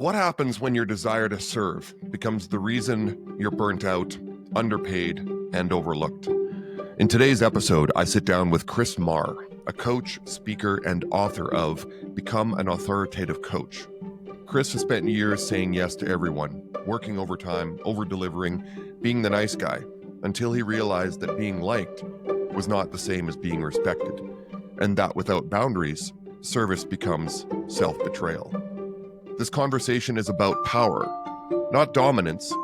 What happens when your desire to serve becomes the reason you're burnt out, underpaid, and overlooked? In today's episode, I sit down with Chris Marr, a coach, speaker, and author of Become an Authoritative Coach. Chris has spent years saying yes to everyone, working overtime, over-delivering, being the nice guy, until he realized that being liked was not the same as being respected, and that without boundaries, service becomes self-betrayal. This conversation is about power, not dominance,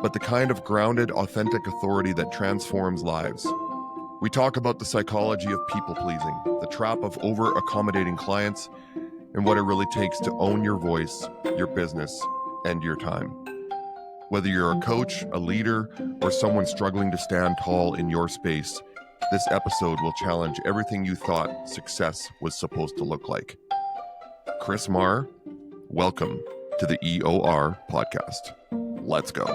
but the kind of grounded, authentic authority that transforms lives. We talk about the psychology of people-pleasing, the trap of over-accommodating clients, and what it really takes to own your voice, your business, and your time. Whether you're a coach, a leader, or someone struggling to stand tall in your space, this episode will challenge everything you thought success was supposed to look like. Chris Marr, welcome to the EOR podcast. Let's go.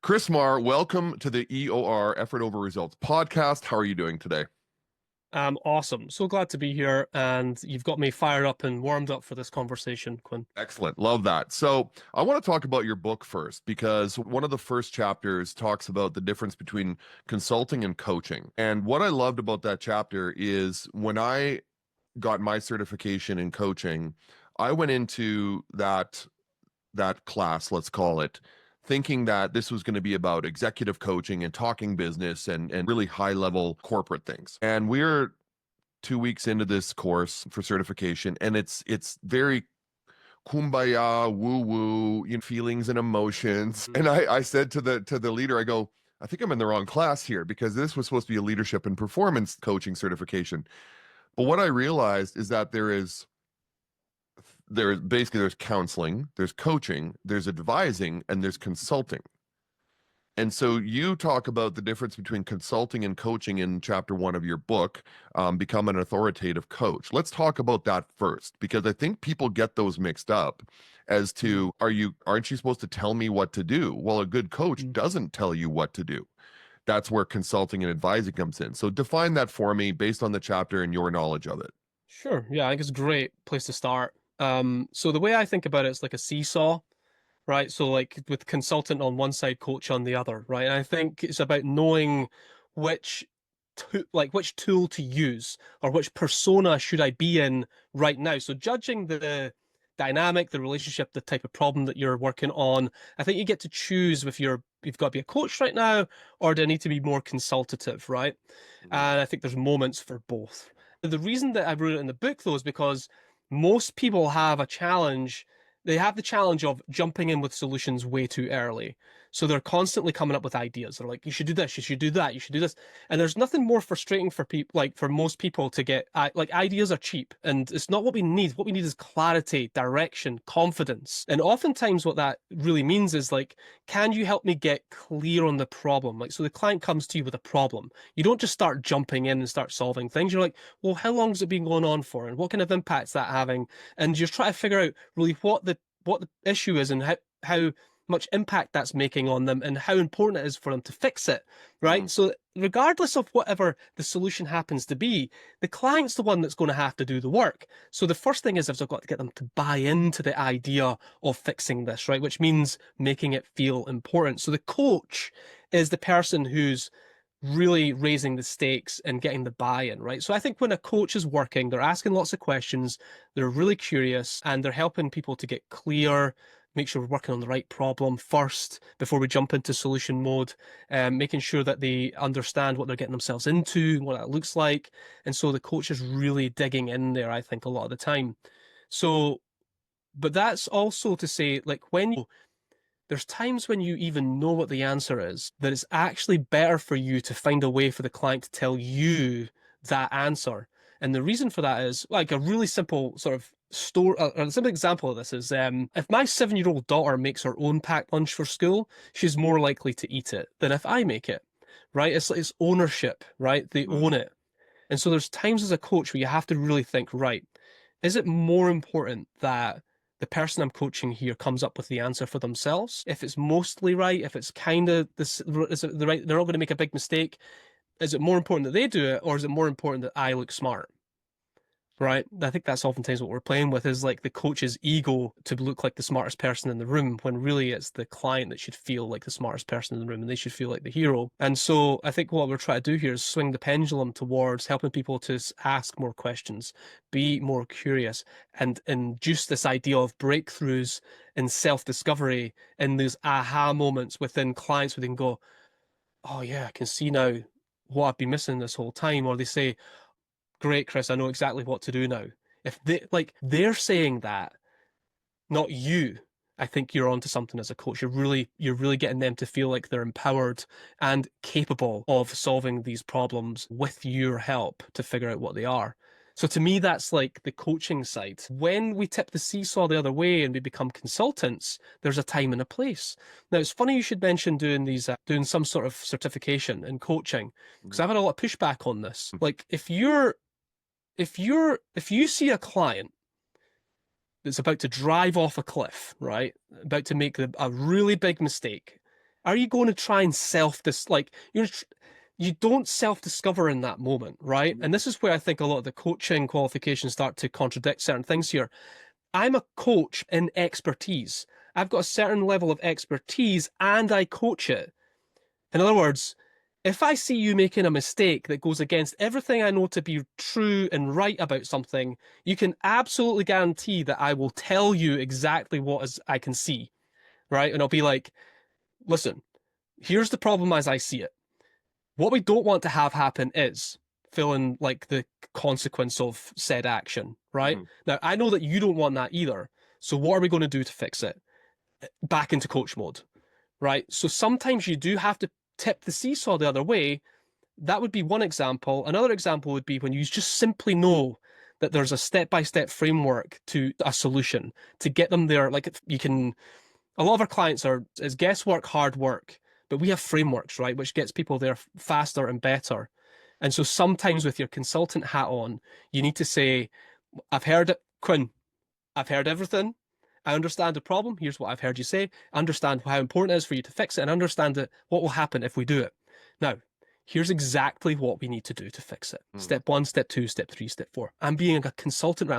Chris Marr, welcome to the EOR Effort Over Results podcast. How are you doing today? Awesome. So glad to be here, and you've got me fired up and warmed up for this conversation, Quinn. Excellent. Love that. So I want to talk about your book first, because one of the first chapters talks about the difference between consulting and coaching. And what I loved about that chapter is when I got my certification in coaching, I went into that class, let's call it, thinking that this was going to be about executive coaching and talking business and really high-level corporate things. And we're 2 weeks into this course for certification, and it's very kumbaya, woo-woo, feelings and emotions. And I said to the leader, I go, I think I'm in the wrong class here, because this was supposed to be a leadership and performance coaching certification. But what I realized is that there's counseling, there's coaching, there's advising, and there's consulting. And so you talk about the difference between consulting and coaching in chapter 1 of your book, Become an Authoritative Coach. Let's talk about that first, because I think people get those mixed up as to, aren't you supposed to tell me what to do? Well, a good coach doesn't tell you what to do. That's where consulting and advising comes in. So define that for me based on the chapter and your knowledge of it. Sure. Yeah, I think it's a great place to start. So the way I think about it is like a seesaw, right? So like with consultant on one side, coach on the other, right? And I think it's about knowing which tool to use, or which persona should I be in right now. So judging the dynamic, the relationship, the type of problem that you're working on, I think you get to choose if you've got to be a coach right now, or do I need to be more consultative, right? And I think there's moments for both. The reason that I wrote it in the book, though, is because most people have a challenge. They have the challenge of jumping in with solutions way too early. So they're constantly coming up with ideas. They're like, you should do this, you should do that, you should do this. And there's nothing more frustrating for people, like for most people, to get, like, ideas are cheap, and it's not what we need. What we need is clarity, direction, confidence. And oftentimes what that really means is like, can you help me get clear on the problem? Like, so the client comes to you with a problem. You don't just start jumping in and start solving things. You're like, well, how long has it been going on for? And what kind of impact's that having? And you're trying to figure out really what the issue is, and how much impact that's making on them, and how important it is for them to fix it, right? So regardless of whatever the solution happens to be, the client's the one that's going to have to do the work. So the first thing is I've got to get them to buy into the idea of fixing this, right? Which means making it feel important. So the coach is the person who's really raising the stakes and getting the buy-in, right? So I think when a coach is working, they're asking lots of questions, they're really curious, and they're helping people to get clear, make sure we're working on the right problem first before we jump into solution mode, making sure that they understand what they're getting themselves into, what that looks like. And so the coach is really digging in there, I think, a lot of the time. So, but that's also to say, like, there's times when you even know what the answer is, that it's actually better for you to find a way for the client to tell you that answer. And the reason for that is, like, a really simple sort of a simple example of this is, if my 7-year-old daughter makes her own packed lunch for school, she's more likely to eat it than if I make it, right? It's ownership, right? They own it. And so there's times as a coach where you have to really think, right, is it more important that the person I'm coaching here comes up with the answer for themselves? If it's mostly right, if it's kind of this, is it the right, they're not going to make a big mistake. Is it more important that they do it, or is it more important that I look smart? Right? I think that's oftentimes what we're playing with, is like the coach's ego to look like the smartest person in the room, when really it's the client that should feel like the smartest person in the room and they should feel like the hero. And so I think what we're trying to do here is swing the pendulum towards helping people to ask more questions, be more curious, and induce this idea of breakthroughs in self-discovery, in those aha moments within clients where they can go, oh yeah, I can see now what I've been missing this whole time. Or they say, great, Chris, I know exactly what to do now. If they're saying that, not you, I think you're onto something as a coach. You're really getting them to feel like they're empowered and capable of solving these problems with your help to figure out what they are. So to me, that's like the coaching side. When we tip the seesaw the other way and we become consultants, there's a time and a place. Now, it's funny you should mention doing some sort of certification in coaching, because I've had a lot of pushback on this. Like, if you see a client that's about to drive off a cliff, right? About to make a really big mistake, are you going to try and you don't self-discover in that moment, right? And this is where I think a lot of the coaching qualifications start to contradict certain things here. I'm a coach in expertise. I've got a certain level of expertise and I coach it. In other words, if I see you making a mistake that goes against everything I know to be true and right about something, you can absolutely guarantee that I will tell you exactly what I can see, right? And I'll be like, listen, here's the problem as I see it. What we don't want to have happen is fill in like the consequence of said action, right? Mm-hmm. Now, I know that you don't want that either. So what are we going to do to fix it? Back into coach mode, right? So sometimes you do have to tip the seesaw the other way. That would be one example. Another example would be when you just simply know that there's a step-by-step framework to a solution to get them there. Like, you can, a lot of our clients is guesswork, hard work, but we have frameworks, right, which gets people there faster and better. And so sometimes with your consultant hat on, you need to say, I've heard it, Quinn, I've heard everything. I understand the problem. Here's what I've heard you say. Understand how important it is for you to fix it, and understand what will happen if we do it. Now, here's exactly what we need to do to fix it. Step 1, step 2, step 3, step 4. I'm being a consultant, right?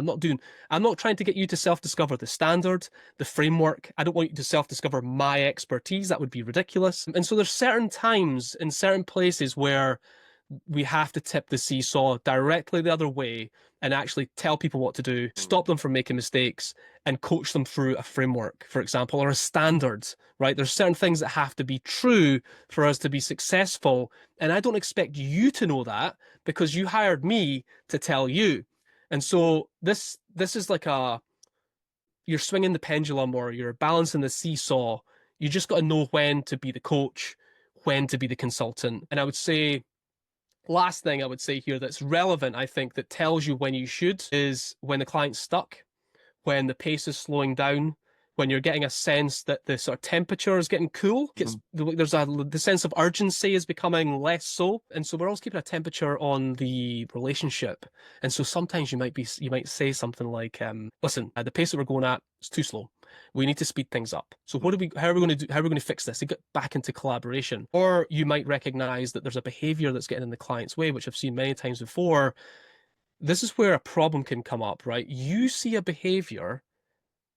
I'm not trying to get you to self-discover the standard, the framework. I don't want you to self-discover my expertise. That would be ridiculous. And so there's certain times in certain places where we have to tip the seesaw directly the other way and actually tell people what to do, stop them from making mistakes, and coach them through a framework, for example, or a standard, right? There's certain things that have to be true for us to be successful. And I don't expect you to know that, because you hired me to tell you. And so this is like you're swinging the pendulum, or you're balancing the seesaw. You just got to know when to be the coach, when to be the consultant. And I would say, last thing I would say here that's relevant, I think, that tells you when you should, is when the client's stuck, when the pace is slowing down, when you're getting a sense that the sort of temperature is getting cool. The sense of urgency is becoming less so. And so we're always keeping a temperature on the relationship. And so sometimes you might say something like, listen, the pace that we're going at is too slow. We need to speed things up. So how are we going to fix this to get back into collaboration? Or you might recognize that there's a behavior that's getting in the client's way, which I've seen many times before. This is where a problem can come up, right? You see a behavior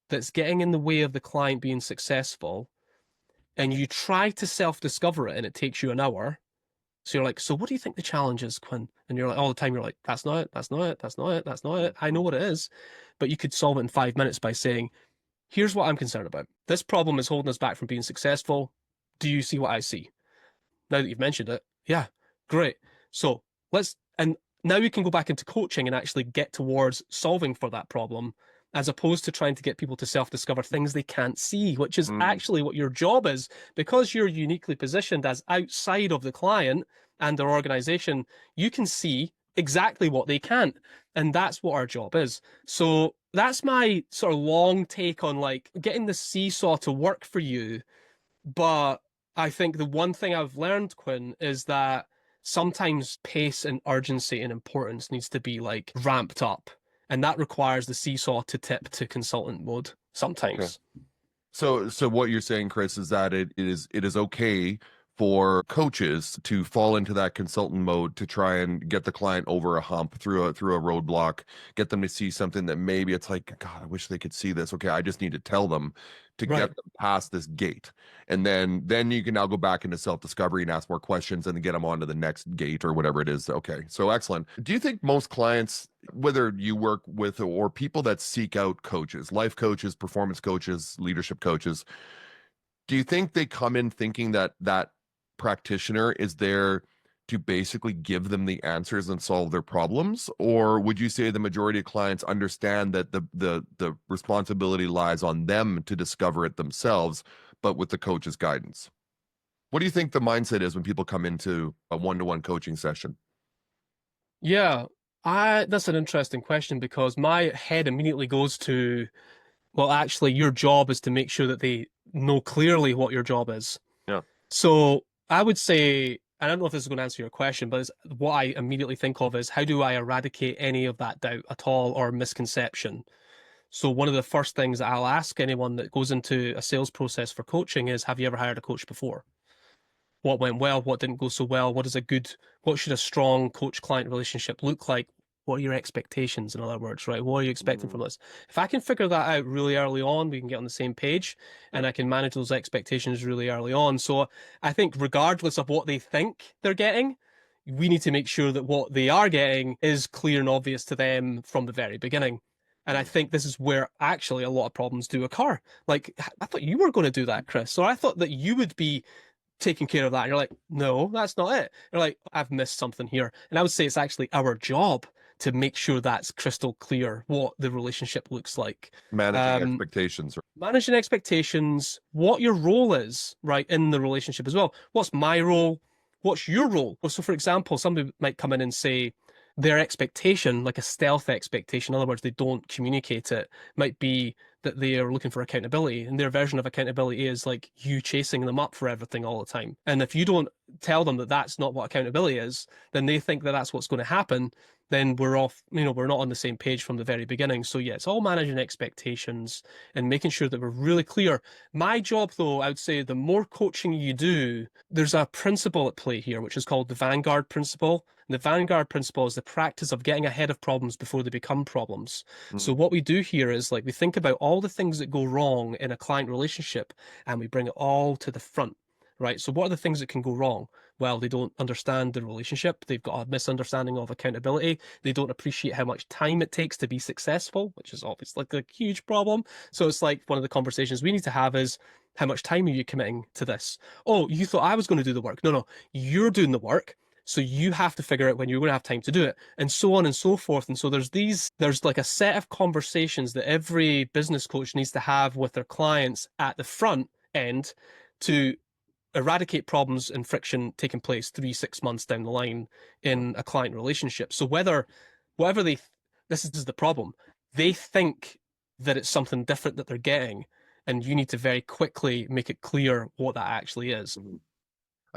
that's getting in the way of the client being successful, and you try to self-discover it, and it takes you an hour. So you're like, so what do you think the challenge is, Quinn? And you're like, all the time, you're like, that's not it, that's not it, that's not it, that's not it. I know what it is. But you could solve it in 5 minutes by saying, here's what I'm concerned about. This problem is holding us back from being successful. Do you see what I see? Now that you've mentioned it, yeah, great. So and now you can go back into coaching and actually get towards solving for that problem, as opposed to trying to get people to self-discover things they can't see, which is actually what your job is, because you're uniquely positioned as outside of the client and their organization. You can see exactly what they can't, and that's what our job is. So that's my sort of long take on like getting the seesaw to work for you. But I think the one thing I've learned, Quinn, is that sometimes pace and urgency and importance needs to be like ramped up. And that requires the seesaw to tip to consultant mode Okay. sometimes. So what you're saying, Chris, is that it is okay for coaches to fall into that consultant mode to try and get the client over a hump through a roadblock, get them to see something that maybe it's like, God, I wish they could see this. Okay, I just need to tell them to Right. get them past this gate. And then you can now go back into self-discovery and ask more questions and get them onto the next gate or whatever it is. Okay. So excellent. Do you think most clients, whether you work with or people that seek out coaches, life coaches, performance coaches, leadership coaches, do you think they come in thinking that that practitioner is there to basically give them the answers and solve their problems? Or would you say the majority of clients understand that the responsibility lies on them to discover it themselves, but with the coach's guidance? What do you think the mindset is when people come into a one-to-one coaching session? Yeah, that's an interesting question because my head immediately goes to, well, actually, your job is to make sure that they know clearly what your job is. Yeah. So I would say, I don't know if this is going to answer your question, but what I immediately think of is how do I eradicate any of that doubt at all or misconception? So one of the first things that I'll ask anyone that goes into a sales process for coaching is, have you ever hired a coach before? What went well, what didn't go so well, what should a strong coach-client relationship look like? What are your expectations, in other words, right? What are you expecting from Mm, this? If I can figure that out really early on, we can get on the same page yeah. and I can manage those expectations really early on. So I think regardless of what they think they're getting, we need to make sure that what they are getting is clear and obvious to them from the very beginning. And I Mm. think this is where actually a lot of problems do occur. Like, I thought you were going to do that, Chris. So I thought that you would be taking care of that. And you're like, no, that's not it. You're like, I've missed something here. And I would say it's actually our job to make sure that's crystal clear what the relationship looks like. Managing Um, expectations. Managing expectations, what your role is, right, in the relationship as well. What's my role? What's your role? Well, so, for example, somebody might come in and say their expectation, like a stealth expectation, in other words, they don't communicate it, might be that they are looking for accountability. And their version of accountability is like you chasing them up for everything all the time. And if you don't tell them that that's not what accountability is, then they think that that's what's going to happen. Then we're off, we're not on the same page from the very beginning. So, yeah, it's all managing expectations and making sure that we're really clear. My job, though, I would say the more coaching you do, there's a principle at play here, which is called the Vanguard principle. And the Vanguard principle is the practice of getting ahead of problems before they become problems. So Mm, what we do here is like we think about all the things that go wrong in a client relationship and we bring it all to the front. Right. So what are the things that can go wrong? Well, they don't understand the relationship. They've got a misunderstanding of accountability. They don't appreciate how much time it takes to be successful, which is obviously like a huge problem. So it's like one of the conversations we need to have is how much time are you committing to this? Oh, you thought I was going to do the work. No, no, you're doing the work. So you have to figure out when you're going to have time to do it, and so on and so forth. And so there's like a set of conversations that every business coach needs to have with their clients at the front end to eradicate problems and friction taking place 3, 6 months down the line yeah. in a client relationship. So whatever this is the problem, they think that it's something different that they're getting, and you need to very quickly make it clear what that actually is. Mhm.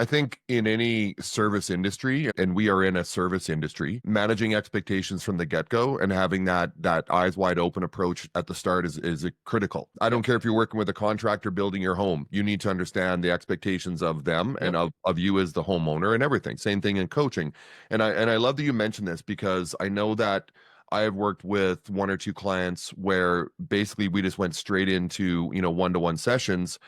I think in any service industry, and we are in a service industry, managing expectations from the get-go and having that eyes wide open approach at the start is critical. I don't Yep. care if you're working with a contractor building your home, you need to understand the expectations of them and Yep. of you as the homeowner and everything. Same thing in coaching. And I love that you mentioned this because I know that I have worked with one or two clients where basically we just went straight into, one-to-one sessions,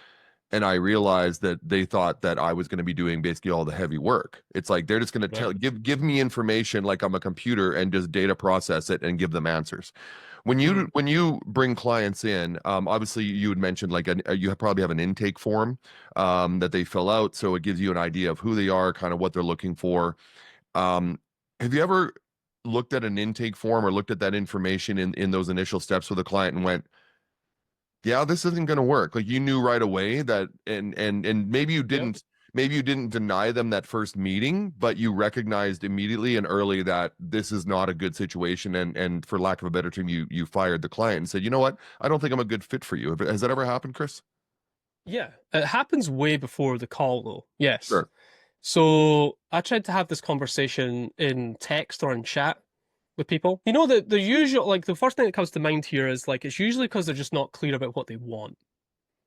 and I realized that they thought that I was going to be doing basically all the heavy work. It's like they're just going to Right. give me information like I'm a computer and just data process it and give them answers. When you Mm. when you bring clients in, obviously you had mentioned like you probably have an intake form that they fill out, so it gives you an idea of who they are, kind of what they're looking for. Um, have you ever looked at an intake form or looked at that information in those initial steps with a client and went, yeah, this isn't going to work. Like you knew right away that, and Yep. maybe you didn't deny them that first meeting, but you recognized immediately and early that this is not a good situation. And for lack of a better term, you fired the client and said, you know what? I don't think I'm a good fit for you. Has that ever happened, Chris? Yeah. It happens way before the call, though. Yes. Sure. So I tried to have this conversation in text or in chat with people. You know, the usual, like the first thing that comes to mind here is like it's usually because they're just not clear about what they want.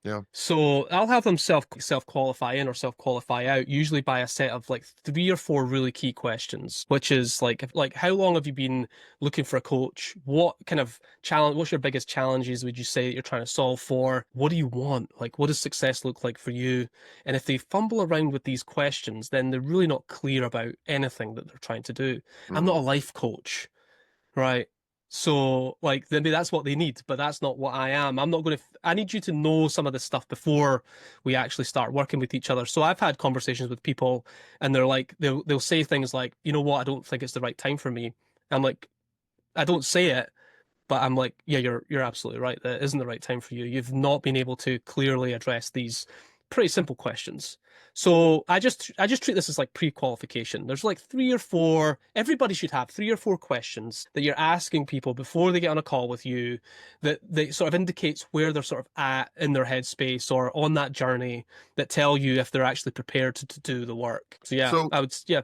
Yeah. So I'll have them self qualify in or self qualify out, usually by a set of like 3 or 4 really key questions, which is like how long have you been looking for a coach? What kind of challenge? What's your biggest challenges? Would you say that you're trying to solve for? What do you want? Like, what does success look like for you? And if they fumble around with these questions, then they're really not clear about anything that they're trying to do. I'm not a Mm. life coach. Right. So, like, maybe that's what they need, but that's not what I am. I'm not going to, I need you to know some of this stuff before we actually start working with each other. So I've had conversations with people and they're like, they'll say things like, you know what, I don't think it's the right time for me. I'm like, I don't say it, but I'm like, yeah, you're absolutely right. That isn't the right time for you. You've not been able to clearly address these pretty simple questions. So I just treat this as like pre-qualification. There's like 3 or 4, everybody should have 3 or 4 questions that you're asking people before they get on a call with you that sort of indicates where they're sort of at in their headspace or on that journey that tell you if they're actually prepared to do the work. So yeah, So I would yeah.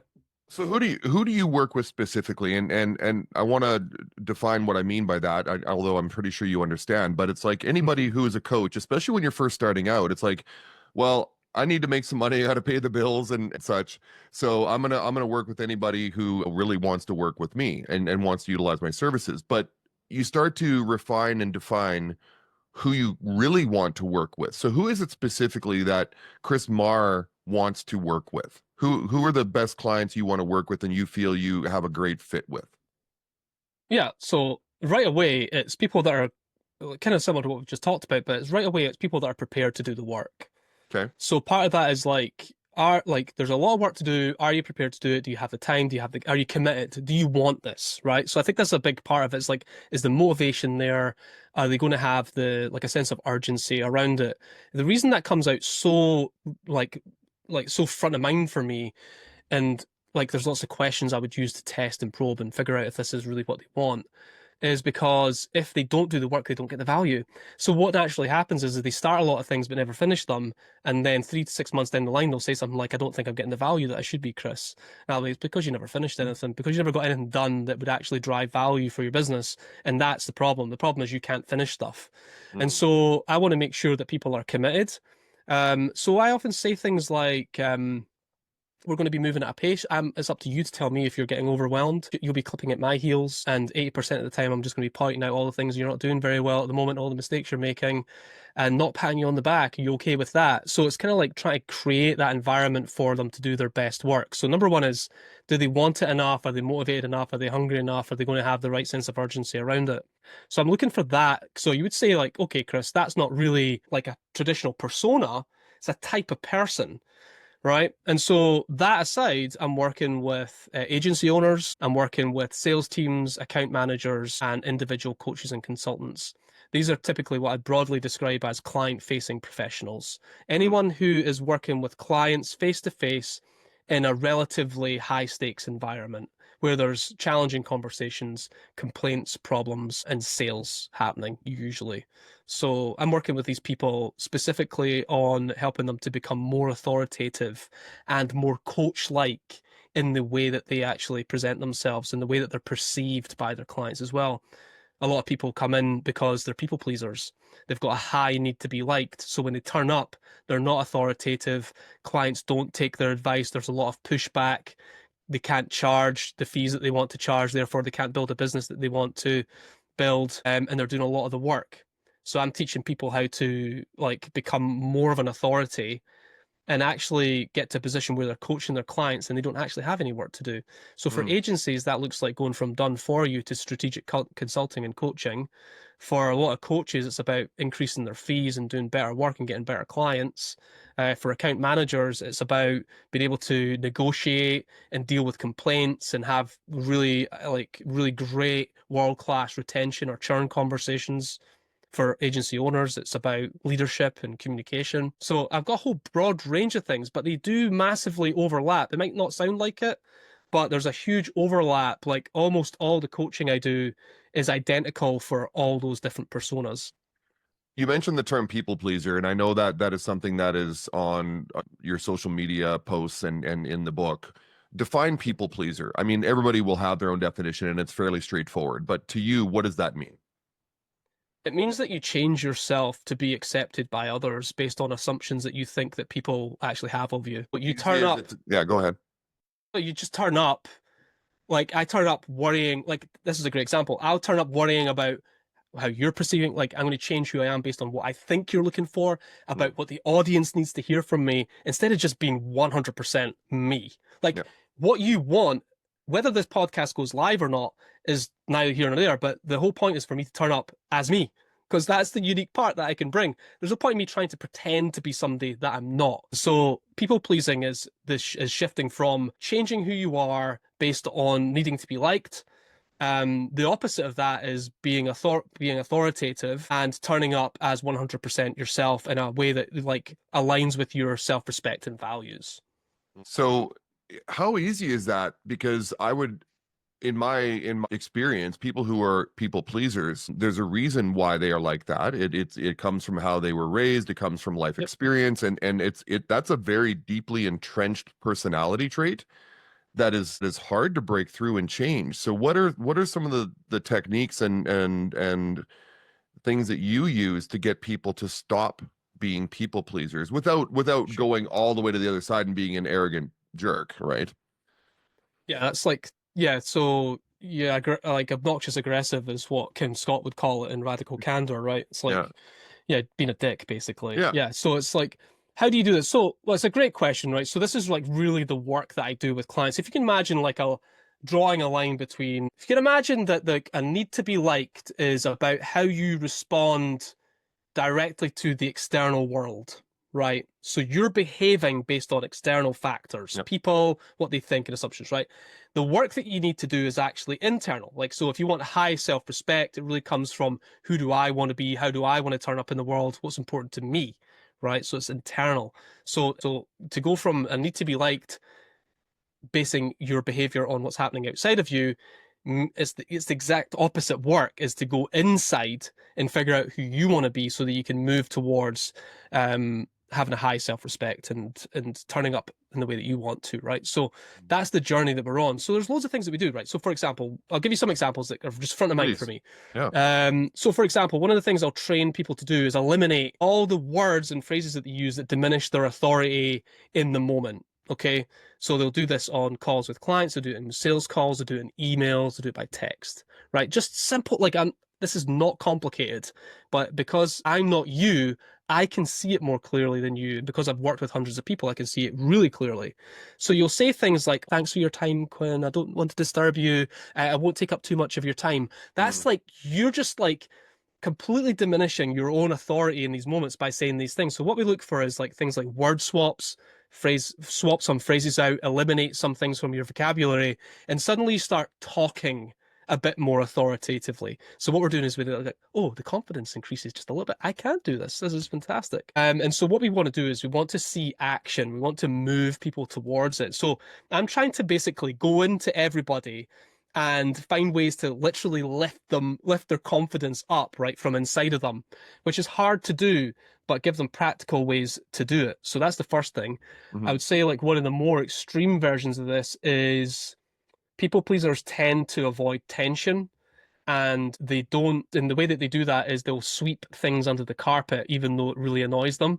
So who do you work with specifically? And I want to define what I mean by that, although I'm pretty sure you understand. But it's like anybody who is a coach, especially when you're first starting out, it's like, well, I need to make some money, I got to pay the bills and such. So I'm gonna work with anybody who really wants to work with me and wants to utilize my services. But you start to refine and define who you really want to work with. So who is it specifically that Chris Marr wants to work with? Who are the best clients you want to work with and you feel you have a great fit with? Yeah, so right away, it's people that are kind of similar to what we've just talked about, but it's right away, it's people that are prepared to do the work. Okay. So part of that is like, are like, there's a lot of work to do. Are you prepared to do it? Do you have the time? Are you committed? Do you want this? Right. So I think that's a big part of it. It's like, is the motivation there? Are they going to have like a sense of urgency around it? The reason that comes out so like, so front of mind for me and like there's lots of questions I would use to test and probe and figure out if this is really what they want is because if they don't do the work, they don't get the value. So what actually happens is they start a lot of things but never finish them, and then 3 to 6 months down the line, they'll say something like, "I don't think I'm getting the value that I should be, Chris." Now, it's because you never finished anything, because you never got anything done that would actually drive value for your business, and that's the problem. The problem is you can't finish stuff, and Mm. so I want to make sure that people are committed. So I often say things like, we're going to be moving at a pace. It's up to you to tell me if you're getting overwhelmed. You'll be clipping at my heels, and 80% of the time, I'm just going to be pointing out all the things you're not doing very well at the moment, all the mistakes you're making, and not patting you on the back. Are you okay with that? So it's kind of like trying to create that environment for them to do their best work. So number one is, do they want it enough? Are they motivated enough? Are they hungry enough? Are they going to have the right sense of urgency around it? So I'm looking for that. So you would say like, okay, Chris, that's not really like a traditional persona. It's a type of person, right? And so that aside, I'm working with agency owners, I'm working with sales teams, account managers, and individual coaches and consultants. These are typically what I'd broadly describe as client-facing professionals. Mm. Anyone who is working with clients face to face in a relatively high stakes environment where there's challenging conversations, complaints, problems, and sales happening usually. So I'm working with these people specifically on helping them to become more authoritative and more coach-like in the way that they actually present themselves and the way that they're perceived by their clients as well. A lot of people come in because they're people pleasers. They've got a high need to be liked. So when they turn up, they're not authoritative. Clients don't take their advice. There's a lot of pushback. They can't charge the fees that they want to charge. Therefore, they can't build a business that they want to build. And they're doing a lot of the work. So I'm teaching people how to like become more of an authority and actually get to a position where they're coaching their clients and they don't actually have any work to do. So for Mm. agencies, that looks like going from done for you to strategic consulting and coaching. For a lot of coaches, it's about increasing their fees and doing better work and getting better clients. For account managers, it's about being able to negotiate and deal with complaints and have really great world-class retention or churn conversations. For agency owners, it's about leadership and communication. So I've got a whole broad range of things, but they do massively overlap. It might not sound like it, but there's a huge overlap. Like almost all the coaching I do is identical for all those different personas. You mentioned the term people pleaser, and I know that that is something that is on your social media posts and in the book. Define people pleaser. I mean, everybody will have their own definition and it's fairly straightforward, but to you, what does that mean? It means that you change yourself to be accepted by others based on assumptions that you think that people actually have of you. But you turn up, Yeah, go ahead. you just turn up. Like I turn up worrying, like this is a great example. I'll turn up worrying about how you're perceiving, like I'm going to change who I am based on what I think you're looking for, about what the audience needs to hear from me, instead of just being 100% me. Like Yeah. what you want, whether this podcast goes live or not, is neither here nor there. But the whole point is for me to turn up as me, because that's the unique part that I can bring. There's no point in me trying to pretend to be somebody that I'm not. So people pleasing is shifting from changing who you are based on needing to be liked. The opposite of that is being authoritative and turning up as 100% yourself in a way that like aligns with your self-respect and values. So how easy is that? Because I would, in my experience, people who are people pleasers, there's a reason why they are like that. It comes from how they were raised, it comes from life experience, and that's a very deeply entrenched personality trait that is hard to break through and change. So what are some of the techniques and things that you use to get people to stop being people pleasers without going all the way to the other side and being an arrogant jerk, right? Yeah, that's like, yeah, so yeah, like obnoxious aggressive is what Kim Scott would call it in Radical Candor, right? It's like, Yeah. yeah, being a dick, basically. Yeah. Yeah, so it's like, how do you do this? So, well, it's a great question, right? So this is like really the work that I do with clients. If you can imagine like drawing a line between, if you can imagine that a need to be liked is about how you respond directly to the external world, right? So you're behaving based on external factors, Yep. people, what they think, and assumptions, right? The work that you need to do is actually internal. Like, so if you want high self-respect, it really comes from who do I want to be? How do I want to turn up in the world? What's important to me, right? So it's internal. So to go from a need to be liked, basing your behavior on what's happening outside of you, it's the exact opposite work, is to go inside and figure out who you want to be so that you can move towards having a high self-respect and turning up in the way that you want to, right? So that's the journey that we're on. So there's loads of things that we do, right? So for example, I'll give you some examples that are just front of mind for me. Yeah. So for example, one of the things I'll train people to do is eliminate all the words and phrases that they use that diminish their authority in the moment. Okay, so they'll do this on calls with clients, they'll do it in sales calls, they'll do it in emails, they'll do it by text, right? Just simple, like this is not complicated, but because I'm not you, I can see it more clearly than you. And because I've worked with hundreds of people, I can see it really clearly. So you'll say things like, thanks for your time, Quinn. I don't want to disturb you. I won't take up too much of your time. That's like, you're just like completely diminishing your own authority in these moments by saying these things. So what we look for is like things like word swaps, swap some phrases out, eliminate some things from your vocabulary, and suddenly you start talking a bit more authoritatively. So what we're doing is we're like, oh, the confidence increases just a little bit. I can do this. This is fantastic. And so what we want to do is we want to see action. We want to move people towards it. So I'm trying to basically go into everybody and find ways to literally lift their confidence up right from inside of them, which is hard to do, but give them practical ways to do it. So that's the first thing. I would say like one of the more extreme versions of this is people pleasers tend to avoid tension, and they don't, and the way that they do that is they'll sweep things under the carpet even though it really annoys them.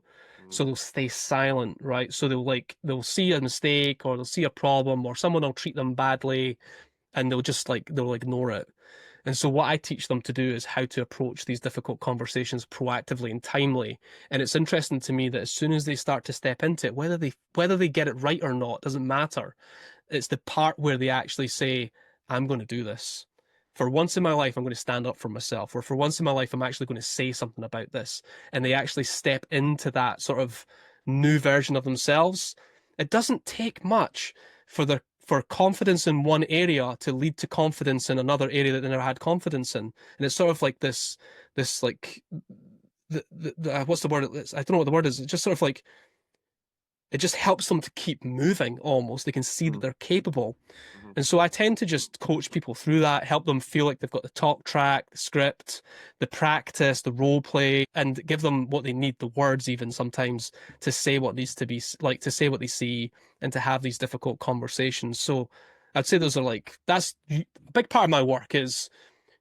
So they'll stay silent, right? So they'll see a mistake or they'll see a problem or someone will treat them badly and they'll ignore it. And so what I teach them to do is how to approach these difficult conversations proactively and timely. And it's interesting to me that as soon as they start to step into it, whether they get it right or not doesn't matter. It's the part where they actually say, I'm going to do this. For once in my life, I'm going to stand up for myself, or for once in my life, I'm actually going to say something about this. And they actually step into that sort of new version of themselves. It doesn't take much for confidence in one area to lead to confidence in another area that they never had confidence in. And it's sort of like this like what's the word? I don't know what the word is. It's just sort of like it just helps them to keep moving almost. They can see that they're capable. And so I tend to just coach people through that, help them feel like they've got the talk track, the script, the practice, the role play, and give them what they need, the words even sometimes, to say what needs to be, like to say what they see and to have these difficult conversations. So I'd say those are like, that's a big part of my work is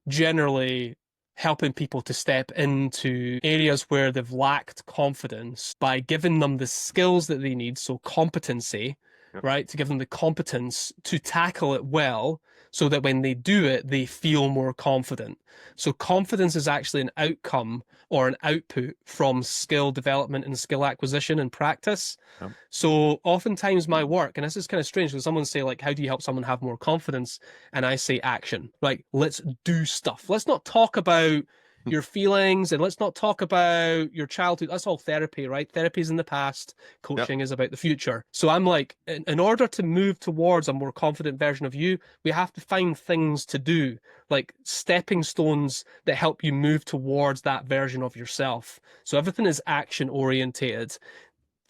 generally helping people to step into areas where they've lacked confidence by giving them the skills that they need, so competency, Yep. right? To give them the competence to tackle it well so that when they do it, they feel more confident. So confidence is actually an outcome or an output from skill development and skill acquisition and practice. Yep. So oftentimes my work, and this is kind of strange because someone say like, how do you help someone have more confidence? And I say action, right? Let's do stuff. Let's not talk about your feelings and let's not talk about your childhood. That's all therapy, right? Therapy is in the past. Coaching is about the future. So I'm like, in order to move towards a more confident version of you, we have to find things to do, like stepping stones that help you move towards that version of yourself. So everything is action orientated.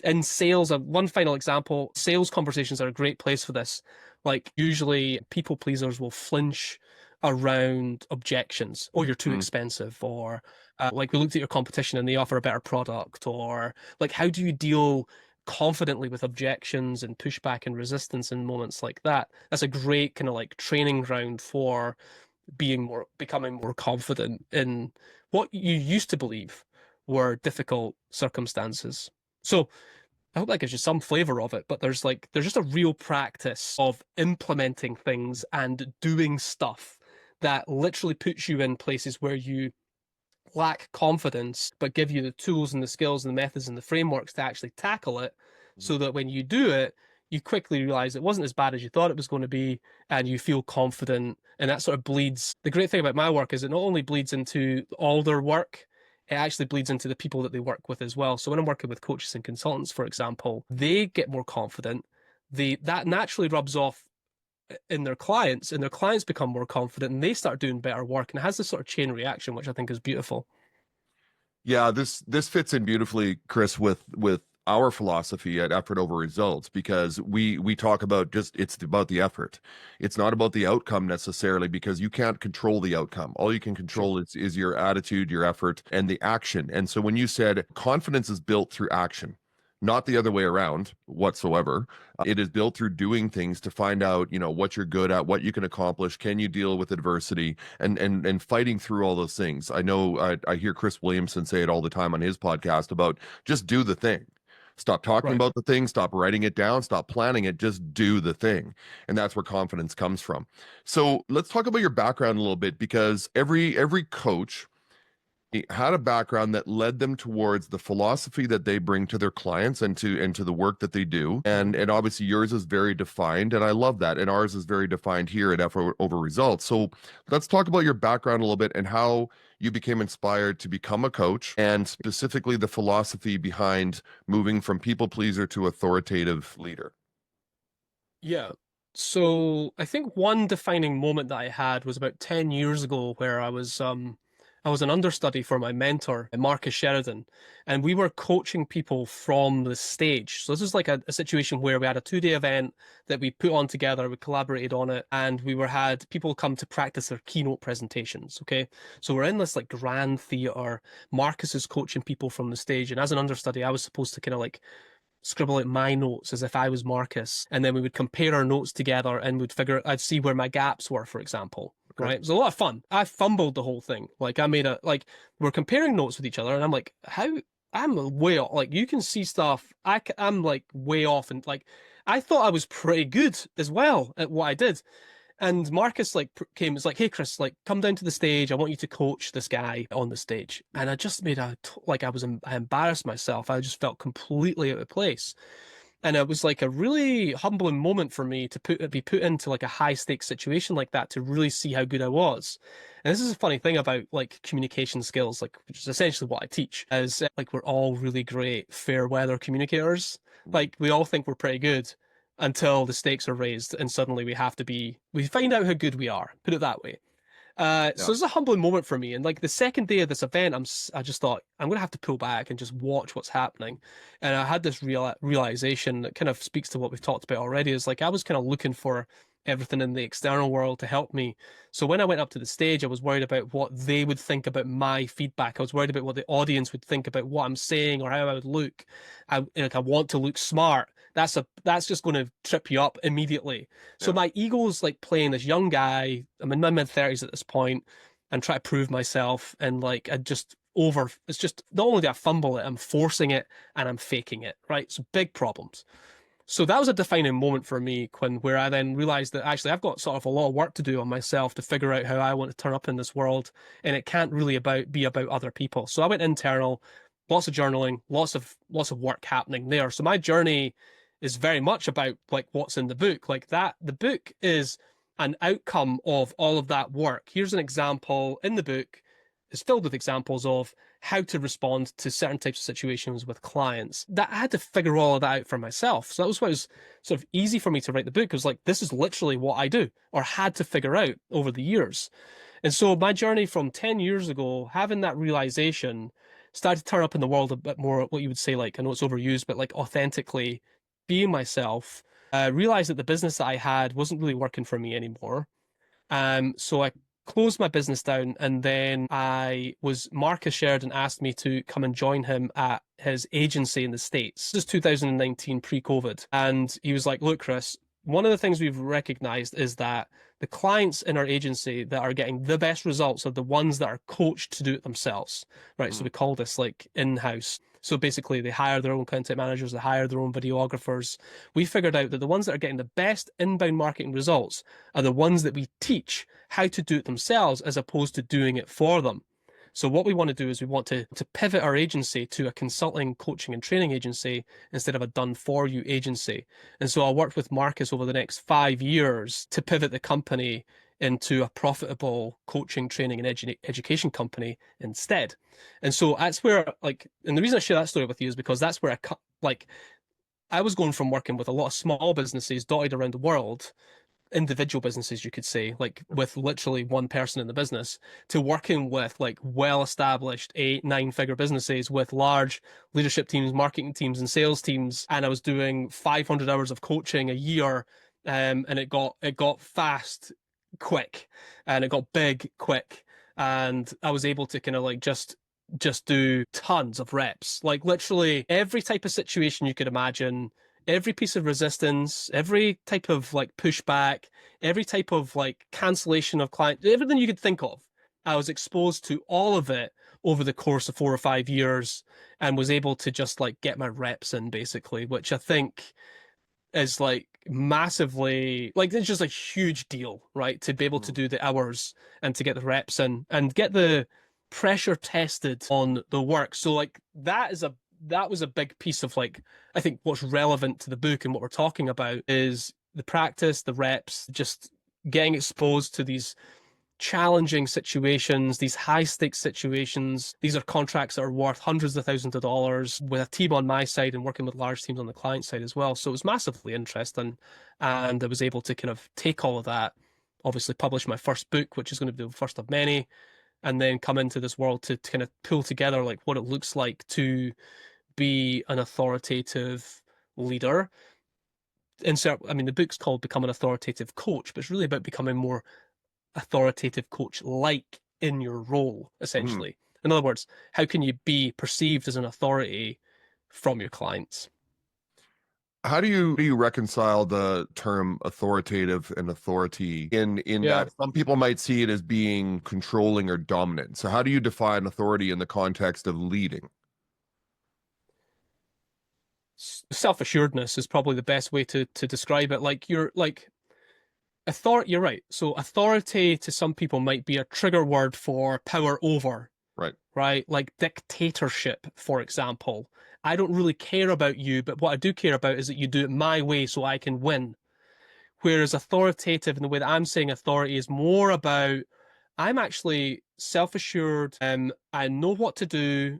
In sales, one final example, sales conversations are a great place for this. Like usually people pleasers will flinch around objections. Oh, you're too expensive, or like we looked at your competition and they offer a better product, or like how do you deal confidently with objections and pushback and resistance in moments like that? That's a great kind of like training ground for becoming more confident in what you used to believe were difficult circumstances. So I hope that gives you some flavor of it, but there's just a real practice of implementing things and doing stuff that literally puts you in places where you lack confidence, but give you the tools and the skills and the methods and the frameworks to actually tackle it, so that when you do it, you quickly realize it wasn't as bad as you thought it was going to be, and you feel confident. And that sort of bleeds. The great thing about my work is it not only bleeds into all their work, it actually bleeds into the people that they work with as well. So when I'm working with coaches and consultants, for example, they get more confident. That naturally rubs off in their clients, and their clients become more confident and they start doing better work, and it has this sort of chain reaction, which I think is beautiful. Yeah, this fits in beautifully, Chris, with our philosophy at effort over results, because we talk about just it's about the effort. It's not about the outcome necessarily, because you can't control the outcome. All you can control is your attitude, your effort, and the action. And so when you said confidence is built through action, not the other way around whatsoever. It is built through doing things to find out, what you're good at, what you can accomplish, can you deal with adversity, and fighting through all those things. I know I hear Chris Williamson say it all the time on his podcast about just do the thing. Stop talking about the thing, stop writing it down, stop planning it, just do the thing. And that's where confidence comes from. So let's talk about your background a little bit, because every coach had a background that led them towards the philosophy that they bring to their clients and to the work that they do. And obviously yours is very defined, and I love that. And ours is very defined here at Effort Over Results. So let's talk about your background a little bit and how you became inspired to become a coach, and specifically the philosophy behind moving from people pleaser to authoritative leader. Yeah. So I think one defining moment that I had was about 10 years ago, where I was an understudy for my mentor, Marcus Sheridan, and we were coaching people from the stage. So this is like a situation where we had a 2-day event that we put on together, we collaborated on it, and had people come to practice their keynote presentations. Okay. So we're in this like grand theater. Marcus is coaching people from the stage, and as an understudy, I was supposed to kind of like scribble out my notes as if I was Marcus, and then we would compare our notes together and I'd see where my gaps were, for example. Okay. Right. It was a lot of fun. I fumbled the whole thing. Like we're comparing notes with each other, and I'm like, I'm way off. Like you can see stuff. I'm like way off, and like I thought I was pretty good as well at what I did. And Marcus came, it's like, hey Chris, like come down to the stage. I want you to coach this guy on the stage. And I just made I embarrassed myself. I just felt completely out of place. And it was like a really humbling moment for me to be put into like a high stakes situation like that, to really see how good I was. And this is a funny thing about like communication skills, like which is essentially what I teach, is like we're all really great fair weather communicators. Like we all think we're pretty good until the stakes are raised and suddenly we find out how good we are, put it that way. So it's a humbling moment for me. And like the second day of this event, I just thought I'm going to have to pull back and just watch what's happening. And I had this realization that kind of speaks to what we've talked about already, is like I was kind of looking for everything in the external world to help me. So when I went up to the stage, I was worried about what they would think about my feedback. I was worried about what the audience would think about what I'm saying or how I would look. I want to look smart. That's just going to trip you up immediately. So Yeah. my ego's like playing this young guy. I'm in my mid-30s at this point and try to prove myself. And like it's just not only do I fumble it, I'm forcing it and I'm faking it, right? So big problems. So that was a defining moment for me, Quinn, where I then realized that actually I've got sort of a lot of work to do on myself to figure out how I want to turn up in this world, and it can't really be about other people. So I went internal, lots of journaling, lots of work happening there. So my journey is very much about like what's in the book. Like that, the book is an outcome of all of that work. Here's an example in the book. It's filled with examples of how to respond to certain types of situations with clients. That I had to figure all of that out for myself. So that was why it was sort of easy for me to write the book. It was like, this is literally what I do or had to figure out over the years. And so my journey from 10 years ago, having that realization, started to turn up in the world a bit more, what you would say, like, I know it's overused, but like authentically being myself, realized that the business that I had wasn't really working for me anymore. So I closed my business down, and then Marcus Sheridan asked me to come and join him at his agency in the States. This is 2019, pre-COVID. And he was like, look, Chris, one of the things we've recognized is that the clients in our agency that are getting the best results are the ones that are coached to do it themselves, right? So we call this like in-house. So basically they hire their own content managers, they hire their own videographers. We figured out that the ones that are getting the best inbound marketing results are the ones that we teach how to do it themselves as opposed to doing it for them. So what we want to do is we want to pivot our agency to a consulting, coaching, and training agency instead of a done-for-you agency. And so I worked with Marcus over the next 5 years to pivot the company into a profitable coaching, training, and education company instead. And so that's where, like, and the reason I share that story with you is because that's where I was going from working with a lot of small businesses dotted around the world, individual businesses, you could say, like with literally one person in the business, to working with like well-established 8, 9 figure businesses with large leadership teams, marketing teams, and sales teams. And I was doing 500 hours of coaching a year, and it got fast, quick, and it got big, quick, and I was able to kind of like just do tons of reps, like literally every type of situation you could imagine, every piece of resistance, every type of like pushback, every type of like cancellation of client, everything you could think of. I was exposed to all of it over the course of 4 or 5 years and was able to just like get my reps in basically, which I think is like massively, like it's just a huge deal, right? To be able to do the hours and to get the reps in and get the pressure tested on the work. So like that was a big piece of like, I think what's relevant to the book and what we're talking about is the practice, the reps, just getting exposed to these challenging situations, these high stakes situations. These are contracts that are worth hundreds of thousands of dollars with a team on my side and working with large teams on the client side as well. So it was massively interesting. And I was able to kind of take all of that, obviously publish my first book, which is going to be the first of many, and then come into this world to kind of pull together like what it looks like to be an authoritative leader. I mean, the book's called Become an Authoritative Coach, but it's really about becoming more authoritative coach like in your role, essentially. In other words, how can you be perceived as an authority from your clients? How do you reconcile the term authoritative and authority in Yeah. that some people might see it as being controlling or dominant? So how do you define authority in the context of leading? Self-assuredness is probably the best way to describe it. Like you're like you're right. So authority to some people might be a trigger word for power over, Right. right? Like dictatorship, for example. I don't really care about you, but what I do care about is that you do it my way so I can win. Whereas authoritative, in the way that I'm saying authority, is more about I'm actually self-assured, I know what to do,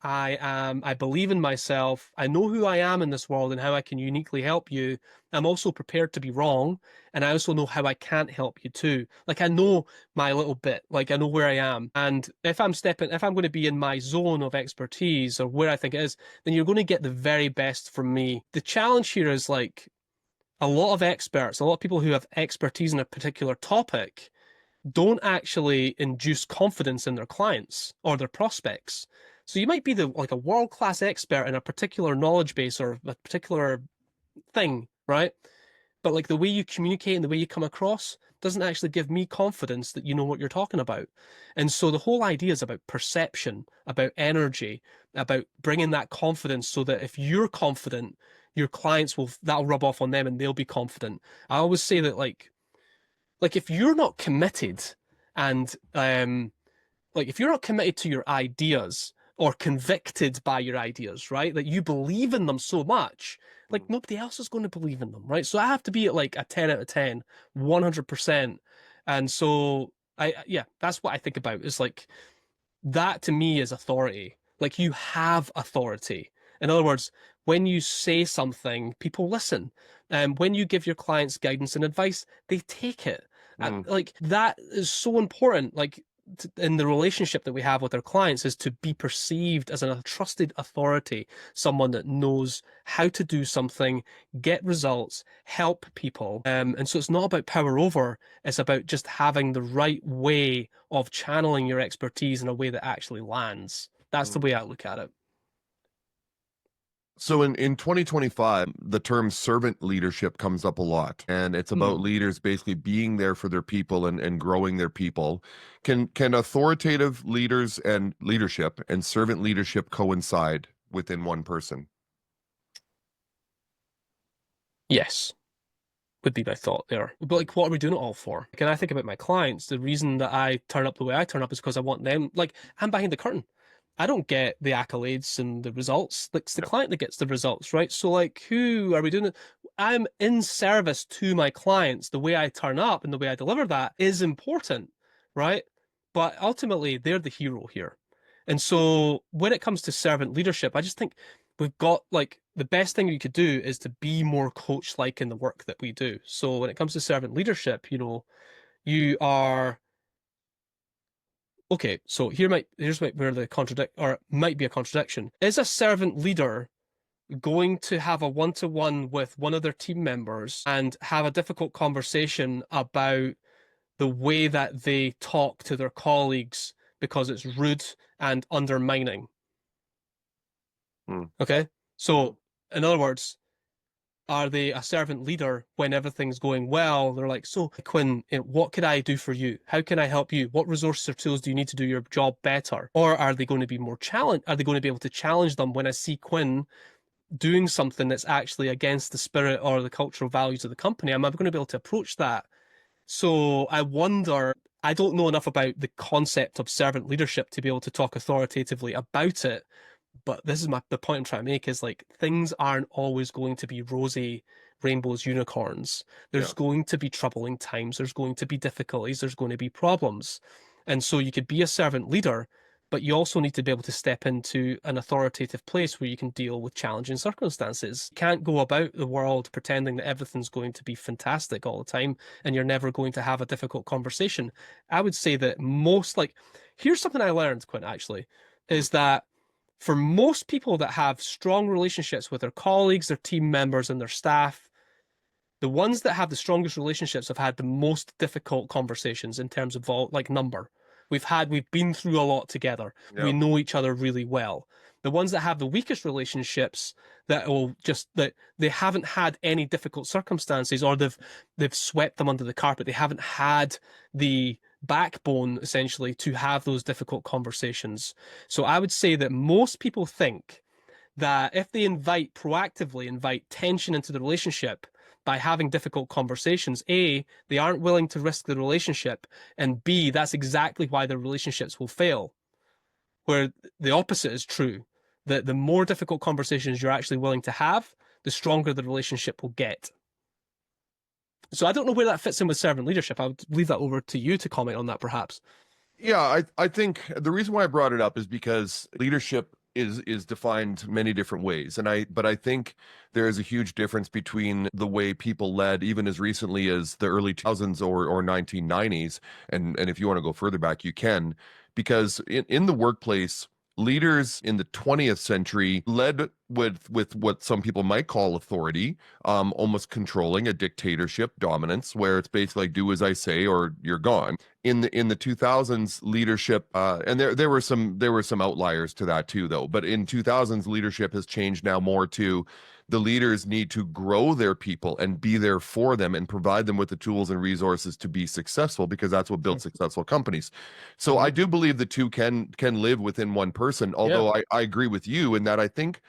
I believe in myself. I know who I am in this world and how I can uniquely help you. I'm also prepared to be wrong. And I also know how I can't help you too. Like I know my little bit, like I know where I am. And if I'm going to be in my zone of expertise or where I think it is, then you're going to get the very best from me. The challenge here is like, a lot of experts, a lot of people who have expertise in a particular topic don't actually induce confidence in their clients or their prospects. So you might be like a world-class expert in a particular knowledge base or a particular thing, right? But like the way you communicate and the way you come across doesn't actually give me confidence that you know what you're talking about. And so the whole idea is about perception, about energy, about bringing that confidence so that if you're confident, your clients that'll rub off on them and they'll be confident. I always say that like if you're not committed and like if you're not committed to your ideas or convicted by your ideas, right? That you believe in them so much, like nobody else is going to believe in them, right? So I have to be at like a 10 out of 10, 100%. And so yeah, that's what I think about. Is like that to me is authority. Like you have authority. In other words, when you say something, people listen. And when you give your clients guidance and advice, they take it. And like that is so important. Like in the relationship that we have with our clients is to be perceived as a trusted authority, someone that knows how to do something, get results, help people. And so it's not about power over, it's about just having the right way of channeling your expertise in a way that actually lands. That's the way I look at it. So in 2025, the term servant leadership comes up a lot, and it's about leaders basically being there for their people and growing their people. Can authoritative leaders and leadership and servant leadership coincide within one person? Yes, would be my thought there. But like, what are we doing it all for? Can I think about my clients? The reason that I turn up the way I turn up is because I want them, like, I'm behind the curtain. I don't get the accolades and the results. Like, it's the client that gets the results, right? So, like, who are we doing it? I'm in service to my clients. The way I turn up and the way I deliver that is important, right? But ultimately, they're the hero here. And so, when it comes to servant leadership, I just think we've got like the best thing we could do is to be more coach-like in the work that we do. So, when it comes to servant leadership, you are okay, so here's where the contradict or might be a contradiction. Is a servant leader going to have a one-to-one with one of their team members and have a difficult conversation about the way that they talk to their colleagues because it's rude and undermining? Okay? So, in other words, are they a servant leader when everything's going well? They're like, so Quinn, what could I do for you? How can I help you? What resources or tools do you need to do your job better? Or are they going to be more challenged? Are they going to be able to challenge them when I see Quinn doing something that's actually against the spirit or the cultural values of the company? Am I going to be able to approach that? So I wonder, I don't know enough about the concept of servant leadership to be able to talk authoritatively about it. But this is the point I'm trying to make is like things aren't always going to be rosy rainbows, unicorns. There's going to be troubling times. There's going to be difficulties. There's going to be problems. And so you could be a servant leader, but you also need to be able to step into an authoritative place where you can deal with challenging circumstances. You can't go about the world pretending that everything's going to be fantastic all the time and you're never going to have a difficult conversation. I would say that here's something I learned, Quinn, actually, is that for most people that have strong relationships with their colleagues, their team members, and their staff, the ones that have the strongest relationships have had the most difficult conversations in terms of number. We've been through a lot together. We know each other really well. The ones that have the weakest relationships that they haven't had any difficult circumstances or they've swept them under the carpet. They haven't had the backbone essentially to have those difficult conversations. So I would say that most people think that if they proactively invite tension into the relationship by having difficult conversations, A, they aren't willing to risk the relationship, and B, that's exactly why their relationships will fail. Where the opposite is true, that the more difficult conversations you're actually willing to have, the stronger the relationship will get. So I don't know where that fits in with servant leadership. I would leave that over to you to comment on that, perhaps. Yeah, I think the reason why I brought it up is because leadership is defined many different ways. But I think there is a huge difference between the way people led even as recently as the early 2000s or 1990s. And if you want to go further back, you can, because in the workplace, leaders in the 20th century led with what some people might call authority, almost controlling, a dictatorship, dominance, where it's basically like, do as I say or you're gone. In the 2000s, leadership, and there were some outliers to that too, though. But in 2000s, leadership has changed now more to the leaders need to grow their people and be there for them and provide them with the tools and resources to be successful, because that's what builds successful companies. So I do believe the two can live within one person, Yeah. although I agree with you in that I think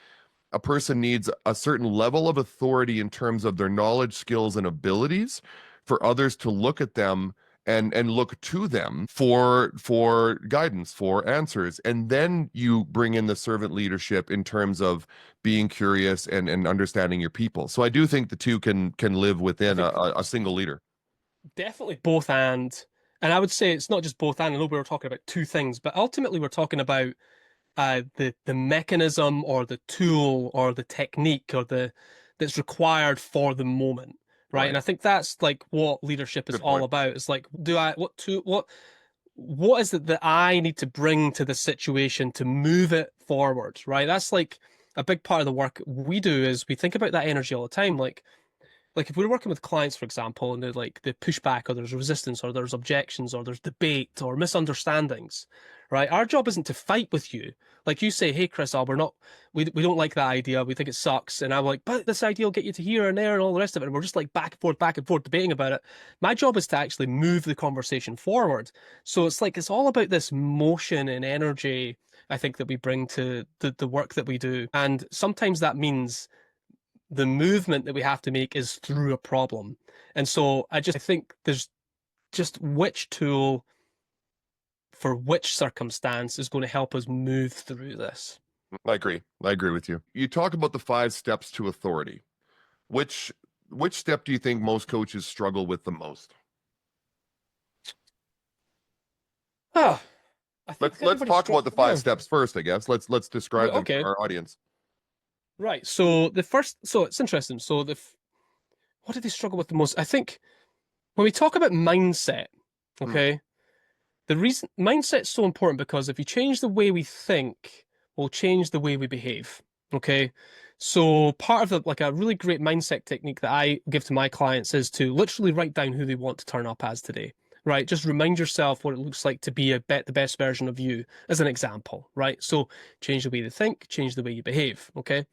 a person needs a certain level of authority in terms of their knowledge, skills, and abilities for others to look at them and look to them for guidance, for answers. And then you bring in the servant leadership in terms of being curious and understanding your people. So I do think the two can live I within think a single leader. definitely both and I would say it's not just both and. I know we were talking about two things, but ultimately we're talking about the mechanism or the tool or the technique or the that's required for the moment, right? And Right. I think that's like what leadership is Good all point. about. It's like, what is it that I need to bring to the situation to move it forward, right? That's like a big part of the work we do is we think about that energy all the time. Like if we're working with clients, for example, and they're like the pushback or there's resistance or there's objections or there's debate or misunderstandings, right? Our job isn't to fight with you. Like you say, hey Chris, we don't like that idea. We think it sucks. And I'm like, but this idea will get you to here and there and all the rest of it. And we're just like back and forth debating about it. My job is to actually move the conversation forward. So it's like it's all about this motion and energy, I think, that we bring to the work that we do. And sometimes that means the movement that we have to make is through a problem. And so I think there's just which tool for which circumstance is going to help us move through this. I agree. I agree with you. You talk about the 5 steps to authority. Which which step do you think most coaches struggle with the most? Oh, I think Let's everybody talk about the five yeah. steps first, I guess. Let's describe them Okay. for our audience. Right. So it's interesting. What do they struggle with the most? I think when we talk about mindset, Hmm. okay, the reason mindset's so important because if you change the way we think, we'll change the way we behave. Okay. So part of like a really great mindset technique that I give to my clients is to literally write down who they want to turn up as today. Right. Just remind yourself what it looks like to be the best version of you as an example. Right. So change the way you think, change the way you behave. Okay.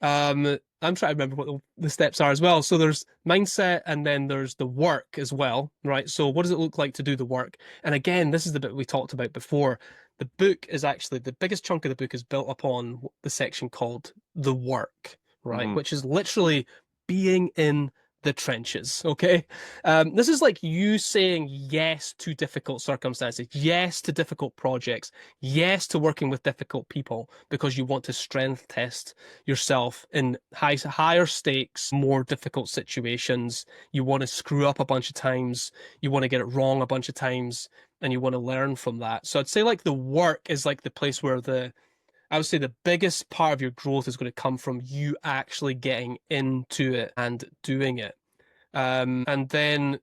I'm trying to remember what the steps are as well. So there's mindset and then there's the work as well, right? So what does it look like to do the work? And again, this is the bit we talked about before. The book is actually the biggest chunk of the book is built upon the section called the work, right? Hmm. Which is literally being in the trenches. Okay. This is like you saying yes to difficult circumstances, yes to difficult projects, yes to working with difficult people because you want to strength test yourself in higher stakes, more difficult situations. You want to screw up a bunch of times, you want to get it wrong a bunch of times, and you want to learn from that. So I'd say like the work is like the place where I would say the biggest part of your growth is going to come from you actually getting into it and doing it. And then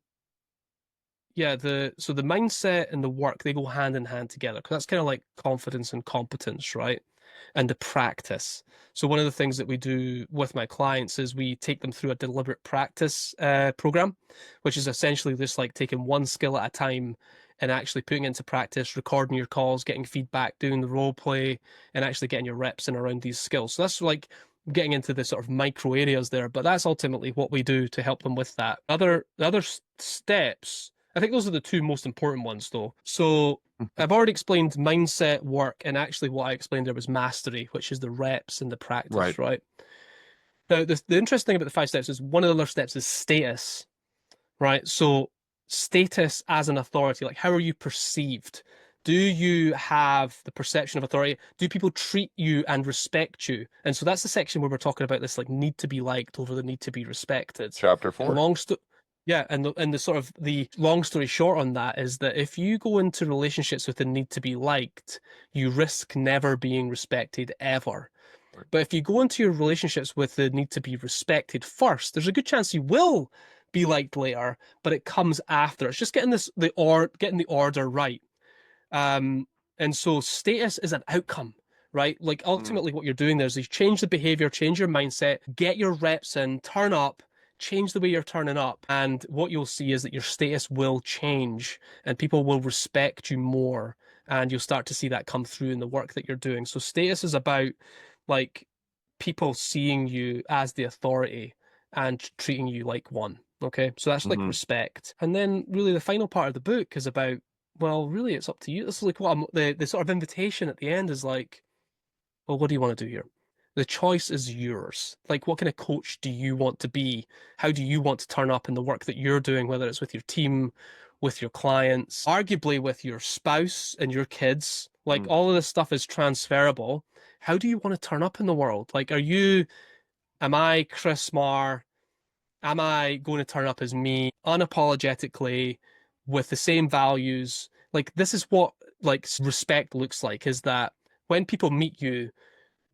yeah, the mindset and the work they go hand in hand together because that's kind of like confidence and competence, right? And the practice. So one of the things that we do with my clients is we take them through a deliberate practice program, which is essentially just like taking one skill at a time and actually putting it into practice, recording your calls, getting feedback, doing the role play, and actually getting your reps in around these skills. So that's like getting into the sort of micro areas there, but that's ultimately what we do to help them with that. The other steps, I think those are the two most important ones though. So I've already explained mindset, work, and actually what I explained there was mastery, which is the reps and the Right. practice, right? Now, the interesting thing about the 5 steps is one of the other steps is status, right? So status as an authority, like how are you perceived? Do you have the perception of authority? Do people treat you and respect you? And so that's the section where we're talking about this like need to be liked over the need to be respected. Chapter And 4. yeah, and the sort of the long story short on that is that if you go into relationships with the need to be liked, you risk never being respected ever. Right. But if you go into your relationships with the need to be respected first, there's a good chance you will be liked later, but it comes after. It's just getting the order right. Um, and so status is an outcome, right? Like ultimately what you're doing there is you change the behavior, change your mindset, get your reps in, turn up, change the way you're turning up. And what you'll see is that your status will change and people will respect you more. And you'll start to see that come through in the work that you're doing. So status is about like people seeing you as the authority and treating you like one. Okay. So that's like Mm-hmm. respect. And then really the final part of the book is about, well, really it's up to you. This is like what the sort of invitation at the end is like, well, what do you want to do here? The choice is yours. Like, what kind of coach do you want to be? How do you want to turn up in the work that you're doing, whether it's with your team, with your clients, arguably with your spouse and your kids? Like, all of this stuff is transferable. How do you want to turn up in the world? Like, am I Chris Marr? Am I going to turn up as me unapologetically with the same values? Like, this is what like respect looks like, is that when people meet you,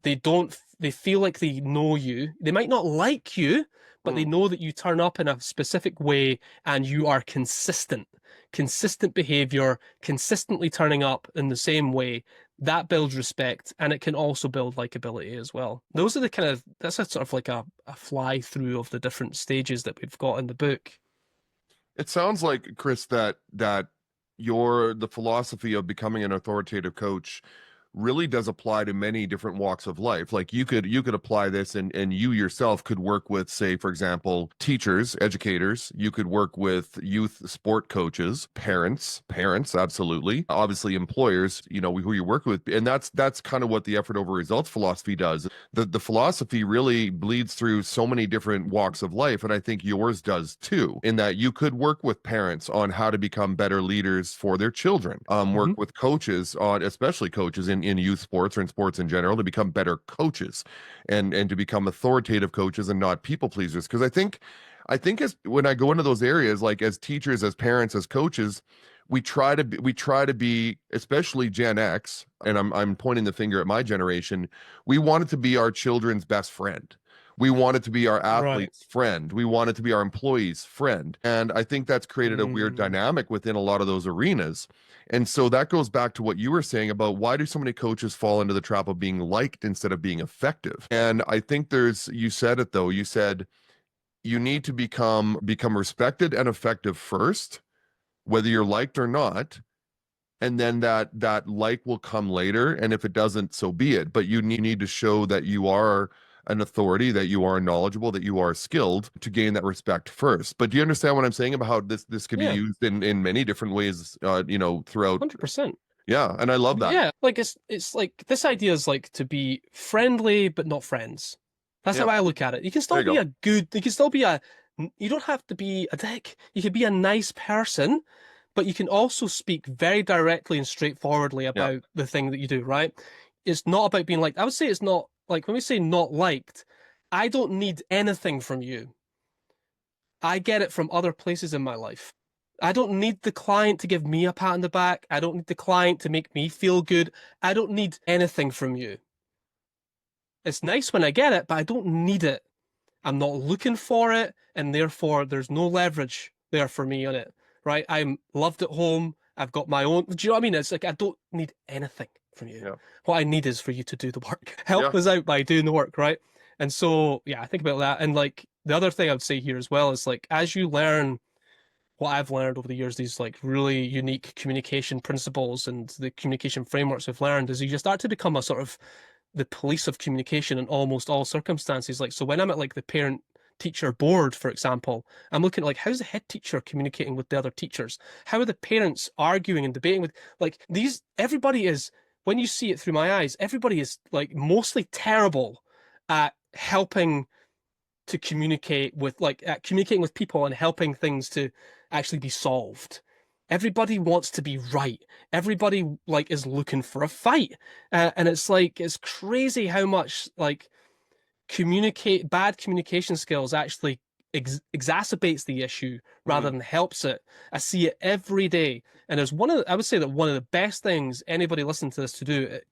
they feel like they know you. They might not like you, but they know that you turn up in a specific way and you are consistent behavior, consistently turning up in the same way. That builds respect, and it can also build likability as well. Those are that's a sort of like a fly through of the different stages that we've got in the book. It sounds like, Chris, that the philosophy of becoming an authoritative coach really does apply to many different walks of life. Like you could apply this, and you yourself could work with, say, for example, teachers, educators. You could work with youth sport coaches, parents, absolutely. Obviously employers, who you work with. And that's kind of what the effort over results philosophy does. The philosophy really bleeds through so many different walks of life, and I think yours does too, in that you could work with parents on how to become better leaders for their children. Work with coaches on, especially coaches in youth sports or in sports in general, to become better coaches and to become authoritative coaches and not people pleasers. Because I think as when I go into those areas, like as teachers, as parents, as coaches, we try to be, especially Gen X, and I'm pointing the finger at my generation. We want it to be our children's best friend. We want it to be our athlete's friend. We want it to be our employee's friend. And I think that's created a weird dynamic within a lot of those arenas. And so that goes back to what you were saying about why do so many coaches fall into the trap of being liked instead of being effective? And I think you said it though, you said you need to become respected and effective first, whether you're liked or not. And then that like will come later. And if it doesn't, so be it. But you need to show that you are an authority, that you are knowledgeable, that you are skilled to gain that respect first. But do you understand what I'm saying about how this can be used in many different ways, throughout? 100%. Yeah, and I love that. Yeah, like it's like this idea is like to be friendly but not friends. That's how I look at it. You can still be you don't have to be a dick. You can be a nice person, but you can also speak very directly and straightforwardly about the thing that you do, right? It's not about being liked. I would say it's not like when we say not liked, I don't need anything from you. I get it from other places in my life. I don't need the client to give me a pat on the back. I don't need the client to make me feel good. I don't need anything from you. It's nice when I get it, but I don't need it. I'm not looking for it, and therefore there's no leverage there for me on it, right? I'm loved at home. I've got my own. Do you know what I mean? It's like I don't need anything from you. Yeah. What I need is for you to do the work. Help us out by doing the work, right? And so, yeah, I think about that. And like the other thing I would say here as well is like as you learn what I've learned over the years, these like really unique communication principles and the communication frameworks we've learned, is you just start to become a sort of the police of communication in almost all circumstances. Like, so when I'm at like the parent teacher board, for example, I'm looking at like, how's the head teacher communicating with the other teachers? How are the parents arguing and debating with like everybody is, when you see it through my eyes, everybody is like mostly terrible at helping to communicate with communicating with people and helping things to actually be solved. Everybody wants to be right. Everybody like is looking for a fight, and it's like it's crazy how much like bad communication skills actually exacerbates the issue rather than helps it. I see it every day, and I would say that one of the best things anybody listening to this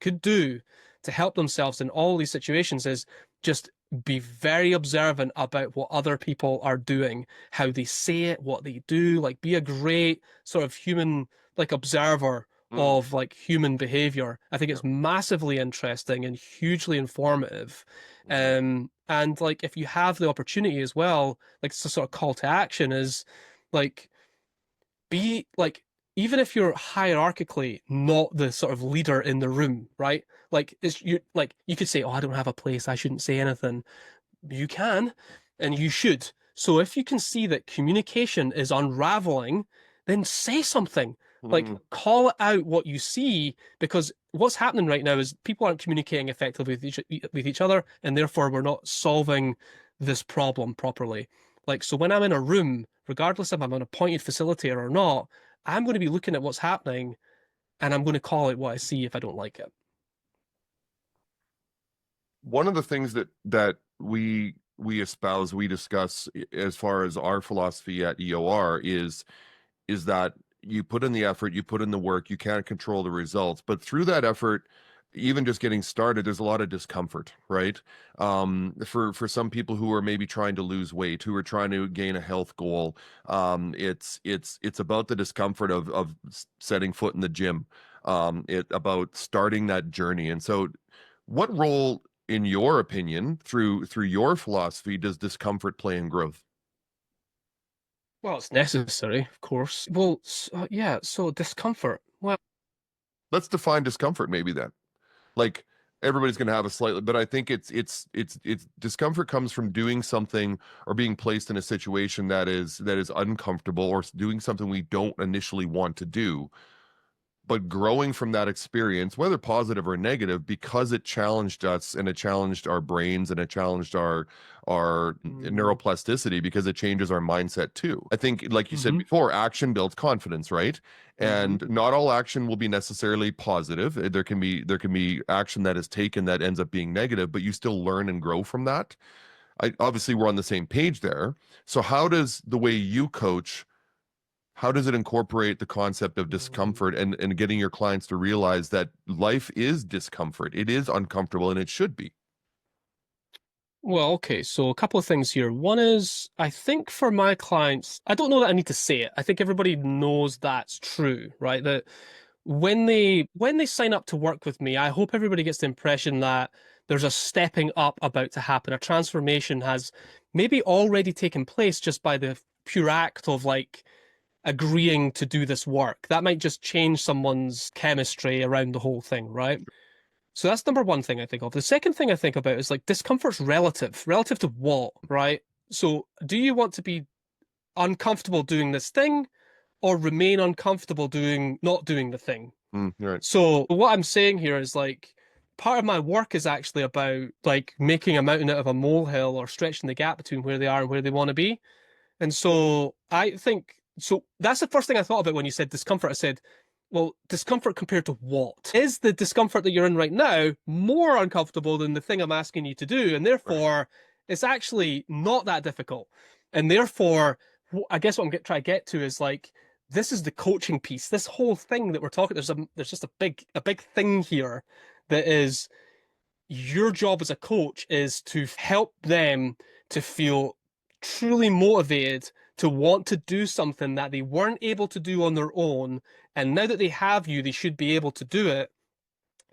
could do to help themselves in all these situations is just be very observant about what other people are doing, how they say it, what they do, like be a great sort of human like observer Mm. of like human behavior. I think Yeah. it's massively interesting and hugely informative. Mhm. And like if you have the opportunity as well, like it's a sort of call to action is like be like even if you're hierarchically not the sort of leader in the room, right? Like it's you like you could say, "Oh, I don't have a place. I shouldn't say anything." You can, and you should. So if you can see that communication is unraveling, then say something. Like Mhm. call out what you see, because what's happening right now is people aren't communicating effectively with each other, and therefore we're not solving this problem properly. Like so when I'm in a room, regardless if I'm an appointed facilitator or not, I'm going to be looking at what's happening and I'm going to call out what I see if I don't like it. One of the things that we espouse, we discuss as far as our philosophy at EOR is that you put in the effort, you put in the work, you can't control the results, but through that effort, even just getting started, there's a lot of discomfort, right? For some people who are maybe trying to lose weight, who are trying to gain a health goal, it's about the discomfort of setting foot in the gym, it about starting that journey. And so, what role, in your opinion, through your philosophy, does discomfort play in growth? Well, it's necessary, of course. Well, yeah, so discomfort. Well, Let's define discomfort maybe then. Like everybody's going to have a slightly, but I think it's discomfort comes from doing something or being placed in a situation that is uncomfortable, or doing something we don't initially want to do, but growing from that experience, whether positive or negative, because it challenged us and it challenged our brains and it challenged our mm, neuroplasticity, because it changes our mindset too. I think, like you said hmm before, action builds confidence, right? hmm And not all action will be necessarily positive. There can be action that is taken that ends up being negative, but you still learn and grow from that. Obviously we're on the same page there. So how does the way you coach, how does it incorporate the concept of discomfort and getting your clients to realize that life is discomfort? It is uncomfortable and it should be. Well, okay, so a couple of things here. One is, I think for my clients, I don't know that I need to say it. I think everybody knows that's true, right? That when they sign up to work with me, I hope everybody gets the impression that there's a stepping up about to happen. A transformation has maybe already taken place just by the pure act of like agreeing to do this work. That might just change someone's chemistry around the whole thing, right? So that's number one thing I think of. The second thing I think about is like discomfort's relative. Relative to what, right? So do you want to be uncomfortable doing this thing or remain uncomfortable doing not doing the thing? Right. So what I'm saying here is like part of my work is actually about like making a mountain out of a molehill or stretching the gap between where they are and where they want to be. And so I think so that's the first thing I thought about when you said discomfort. I said, well, discomfort compared to what? Is the discomfort that you're in right now more uncomfortable than the thing I'm asking you to do? And Right. therefore, it's actually not that difficult. And therefore, I guess what I'm trying to get to is like this is the coaching piece. This whole thing that we're talking, there's just a big thing here that is your job as a coach is to help them to feel truly motivated to want to do something that they weren't able to do on their own. And now that they have you, they should be able to do it,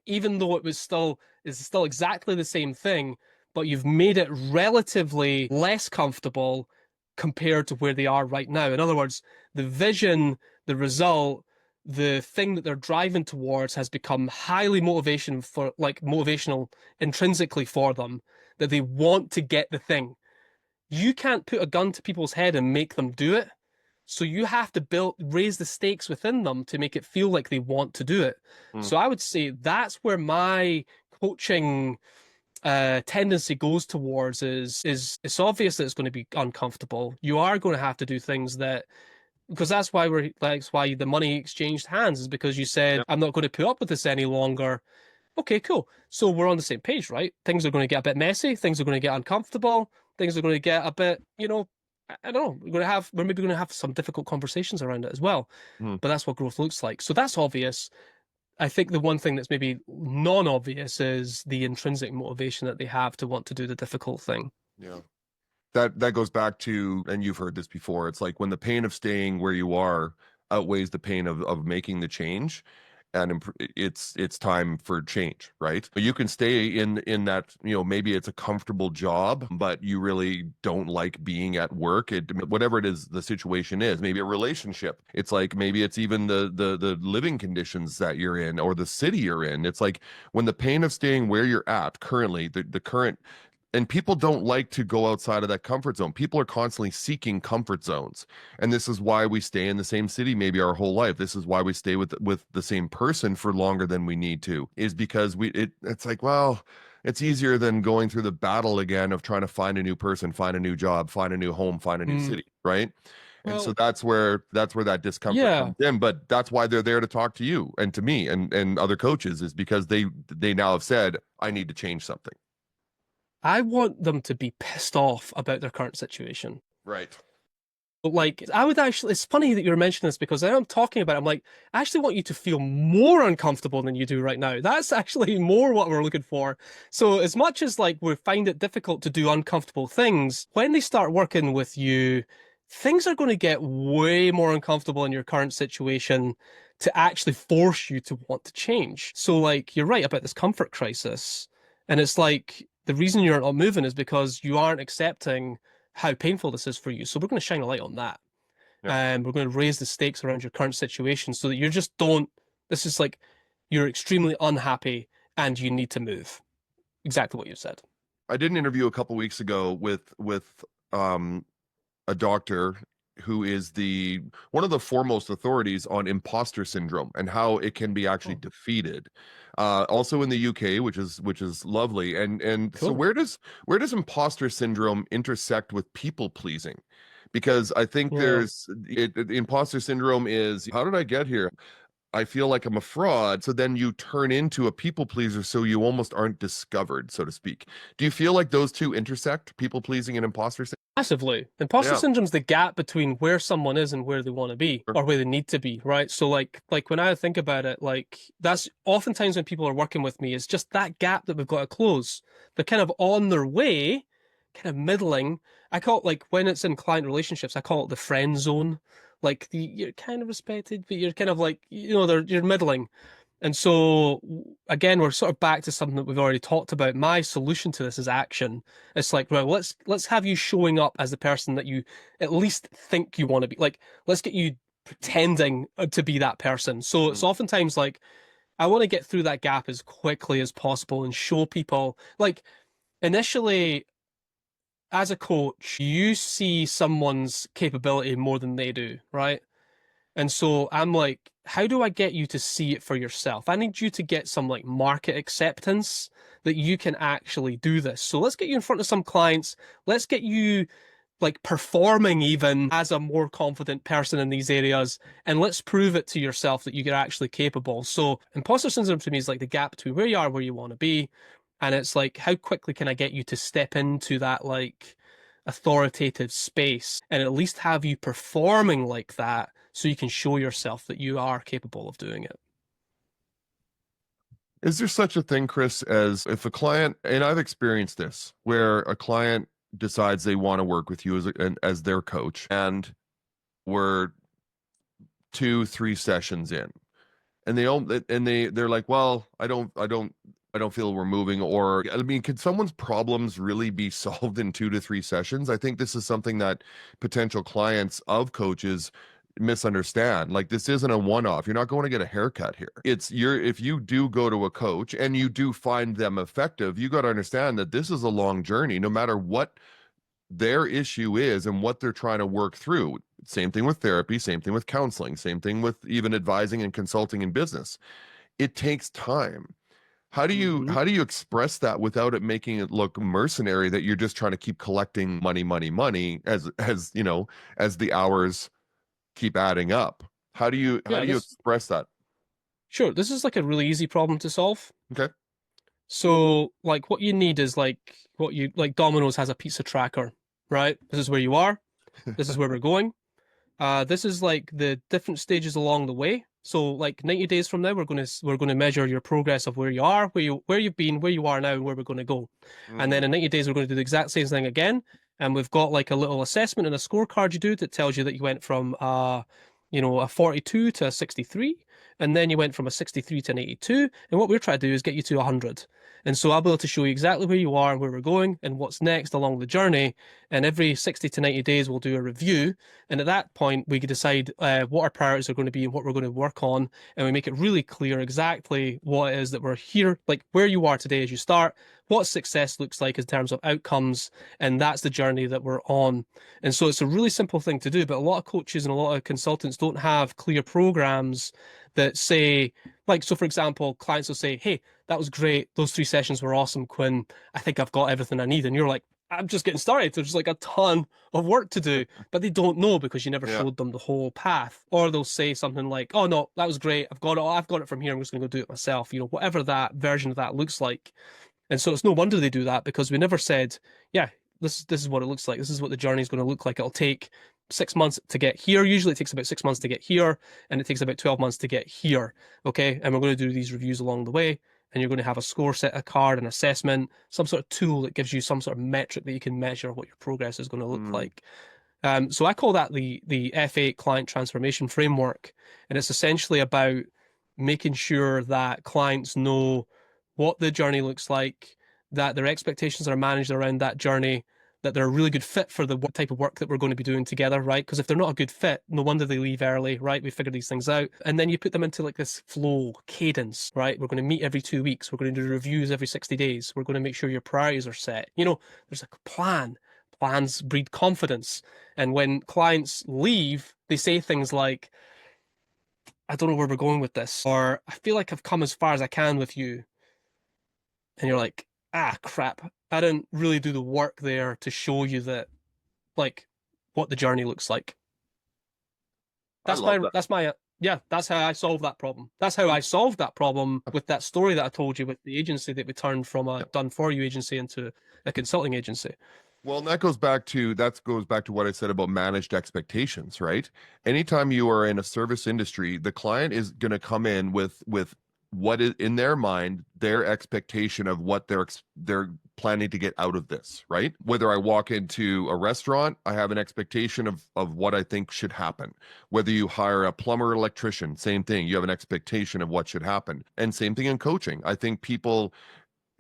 even though is still exactly the same thing, but you've made it relatively less comfortable compared to where they are right now. In other words, the vision, the result, the thing that they're driving towards has become highly motivational intrinsically for them, that they want to get the thing. You can't put a gun to people's head and make them do it. So you have to raise the stakes within them to make it feel like they want to do it. Mm. So I would say that's where my coaching tendency goes towards is it's obvious that it's going to be uncomfortable. You are going to have to do things that because that's why the money exchanged hands is because you said Yep. I'm not going to put up with this any longer. Okay, cool. So we're on the same page, right? Things are going to get a bit messy. Things are going to get uncomfortable. Things are going to get a bit, I don't know. We're maybe going to have some difficult conversations around it as well. Mm. But that's what growth looks like. So that's obvious. I think the one thing that's maybe non-obvious is the intrinsic motivation that they have to want to do the difficult thing. Yeah. That goes back to, and you've heard this before, it's like when the pain of staying where you are outweighs the pain of making the change. and it's time for change, right? You can stay in that, maybe it's a comfortable job, but you really don't like being at work. Whatever it is, the situation is, maybe a relationship. It's like, maybe it's even the living conditions that you're in or the city you're in. It's like, when the pain of staying where you're at currently, the current, and people don't like to go outside of that comfort zone. People are constantly seeking comfort zones. And this is why we stay in the same city maybe our whole life. This is why we stay with the same person for longer than we need to, is because it's like, well, it's easier than going through the battle again of trying to find a new person, find a new job, find a new home, find a new Mm. city, right? And so Well, that's where that discomfort yeah. comes in. But that's why they're there to talk to you and to me and other coaches, is because they now have said, I need to change something. I want them to be pissed off about their current situation. Right. But like, I would actually, it's funny that you're mentioning this because I'm talking about it, I'm like, I actually want you to feel more uncomfortable than you do right now. That's actually more what we're looking for. So as much as like we find it difficult to do uncomfortable things, when they start working with you, things are going to get way more uncomfortable in your current situation to actually force you to want to change. So like, you're right about this comfort crisis. And it's like, the reason you're not moving is because you aren't accepting how painful this is for you. So we're going to shine a light on that. Yeah. And we're going to raise the stakes around your current situation so that you just don't, this is like, you're extremely unhappy and you need to move. Exactly what you said. I did an interview a couple weeks ago with a doctor who is the one of the foremost authorities on imposter syndrome and how it can be actually Oh, defeated. Also in the UK, which is lovely. And so cool. where does imposter syndrome intersect with people pleasing? Because I think Yeah. imposter syndrome is, how did I get here? I feel like I'm a fraud. So then you turn into a people pleaser, so you almost aren't discovered, so to speak. Do you feel like those two intersect, people pleasing and imposter syndrome? Massively. Imposter Yeah. syndrome's the gap between where someone is and where they want to be Sure. or where they need to be, right? So like when I think about it, like that's oftentimes when people are working with me, it's just that gap that we've got to close. They're kind of on their way, kind of middling. I call it like when it's in client relationships, I call it the friend zone. Like you're kind of respected, but you're kind of like, you're middling. And so again, we're sort of back to something that we've already talked about. My solution to this is action. It's like, right, let's have you showing up as the person that you at least think you want to be. Like, let's get you pretending to be that person. So it's Mm. oftentimes like I want to get through that gap as quickly as possible and show people like initially as a coach, you see someone's capability more than they do, right? And so I'm like, how do I get you to see it for yourself? I need you to get some like market acceptance that you can actually do this. So let's get you in front of some clients. Let's get you like performing even as a more confident person in these areas. And let's prove it to yourself that you're actually capable. So imposter syndrome to me is like the gap between where you are, where you want to be. And it's like, how quickly can I get you to step into that like authoritative space and at least have you performing like that so you can show yourself that you are capable of doing it. Is there such a thing, Chris, as if a client, and I've experienced this, where a client decides they want to work with you as their coach, and we're 2, 3 sessions in, and they're like, well, I don't feel we're moving. Or, I mean, could someone's problems really be solved in 2 to 3 sessions? I think this is something that potential clients of coaches misunderstand. Like, this isn't a one-off. You're not going to get a haircut here. If you do go to a coach and you do find them effective, you got to understand that this is a long journey, no matter what their issue is and what they're trying to work through. Same thing with therapy, same thing with counseling, same thing with even advising and consulting in business. It takes time. How do you Mm-hmm. how do you express that without it making it look mercenary, that you're just trying to keep collecting money, money, money, as the hours keep adding up? How do you how Yeah, do you this express that? sure. This is like a really easy problem to solve. Okay. So, like, what you need is like what you like. Domino's has a pizza tracker, right? This is where you are. This is where we're going. This is like the different stages along the way. So, like 90 days from now, we're gonna measure your progress of where you are, where you've been, where you are now, and where we're gonna go. And then Mm. in 90 days, we're going to do the exact same thing again. And we've got like a little assessment and a scorecard you do that tells you that you went from a 42 to a 63. and then you went from a 63 to an 82, and what we're trying to do is get you to 100. And so I'll be able to show you exactly where you are and where we're going and what's next along the journey. And every 60 to 90 days, we'll do a review. And at that point, we can decide what our priorities are going to be and what we're going to work on. And we make it really clear exactly what it is that we're here, like where you are today as you start, what success looks like in terms of outcomes. And that's the journey that we're on. And so it's a really simple thing to do. But a lot of coaches and a lot of consultants don't have clear programs that say, like, so for example, clients will say, hey, that was great. Those 3 sessions were awesome, Quinn. I think I've got everything I need. And you're like, I'm just getting started. There's like a ton of work to do, but they don't know because you never showed them the whole path. Or they'll say something like, oh no, that was great. I've got it from here. I'm just going to go do it myself. Whatever that version of that looks like. And so it's no wonder they do that, because we never said, yeah, this is what it looks like. This is what the journey is going to look like. It'll take 6 months to get here. Usually it takes about 6 months to get here, and it takes about 12 months to get here. Okay. And we're going to do these reviews along the way, and you're going to have a score set, a card, an assessment, some sort of tool that gives you some sort of metric that you can measure what your progress is going to look like. So I call that the F8 client transformation framework. And it's essentially about making sure that clients know what the journey looks like, that their expectations are managed around that journey, that they're a really good fit for the type of work that we're going to be doing together, right? Because if they're not a good fit, no wonder they leave early, right? We figure these things out. And then you put them into like this flow, cadence, right? We're going to meet every 2 weeks. We're going to do reviews every 60 days. We're going to make sure your priorities are set. There's a plan. Plans breed confidence. And when clients leave, they say things like, I don't know where we're going with this, or I feel like I've come as far as I can with you. And you're like, crap, I didn't really do the work there to show you that, like, what the journey looks like. That's that's how I solve that problem. That's how I solved that problem with that story that I told you with the agency that we turned from a done for you agency into a consulting agency. Well, and that goes back to what I said about managed expectations, right? Anytime you are in a service industry, the client is going to come in with what is in their mind, their expectation of what they're planning to get out of this, right? Whether I walk into a restaurant, I have an expectation of what I think should happen. Whether you hire a plumber or electrician, same thing. You have an expectation of what should happen. And same thing in coaching. I think people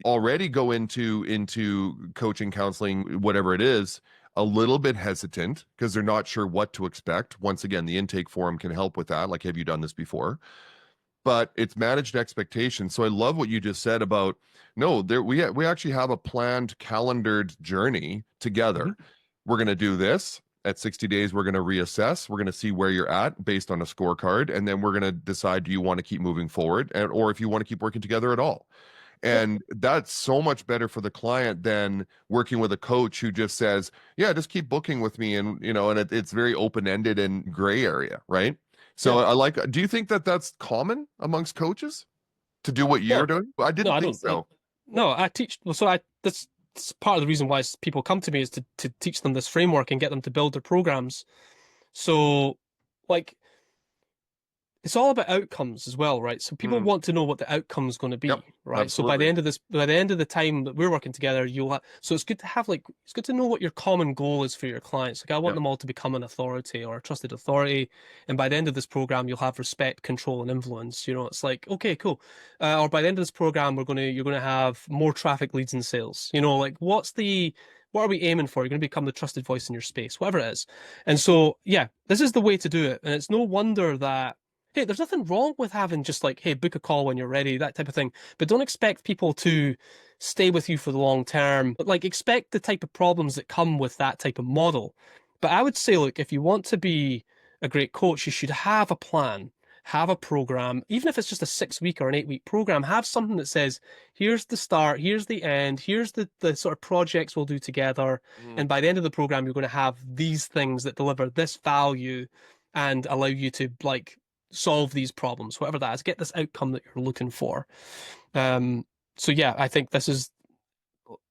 already go into coaching, counseling, whatever it is, a little bit hesitant because they're not sure what to expect. Once again, the intake form can help with that. Like, have you done this before? But it's managed expectations. So I love what you just said about, no, we actually have a planned, calendared journey together. We're going to do this. At 60 days, we're going to reassess. We're going to see where you're at based on a scorecard. And then we're going to decide, do you want to keep moving forward, or if you want to keep working together at all. And that's so much better for the client than working with a coach who just says, yeah, just keep booking with me. And, it's very open-ended and gray area, right? So do you think that that's common amongst coaches to do what you're doing? I didn't think so. I teach. So that's part of the reason why people come to me is to teach them this framework and get them to build their programs. So, like, it's all about outcomes as well, right? So people want to know what the outcome is going to be, right? Absolutely. So by the end of the time that we're working together, so it's good to have it's good to know what your common goal is for your clients. Like, I want them all to become an authority or a trusted authority, and by the end of this program, you'll have respect, control, and influence. It's like, okay, cool. Or by the end of this program, you're going to have more traffic, leads, and sales. Like, what are we aiming for? You're going to become the trusted voice in your space, whatever it is. And so, this is the way to do it. And it's no wonder that, hey, there's nothing wrong with having just like, hey, book a call when you're ready, that type of thing. But don't expect people to stay with you for the long term. But expect the type of problems that come with that type of model. But I would say, look, if you want to be a great coach, you should have a plan, have a program, even if it's just a 6-week or an 8-week program, have something that says, here's the start, here's the end, here's the sort of projects we'll do together. And by the end of the program, you're going to have these things that deliver this value and allow you to solve these problems, whatever that is, get this outcome that you're looking for. So I think this is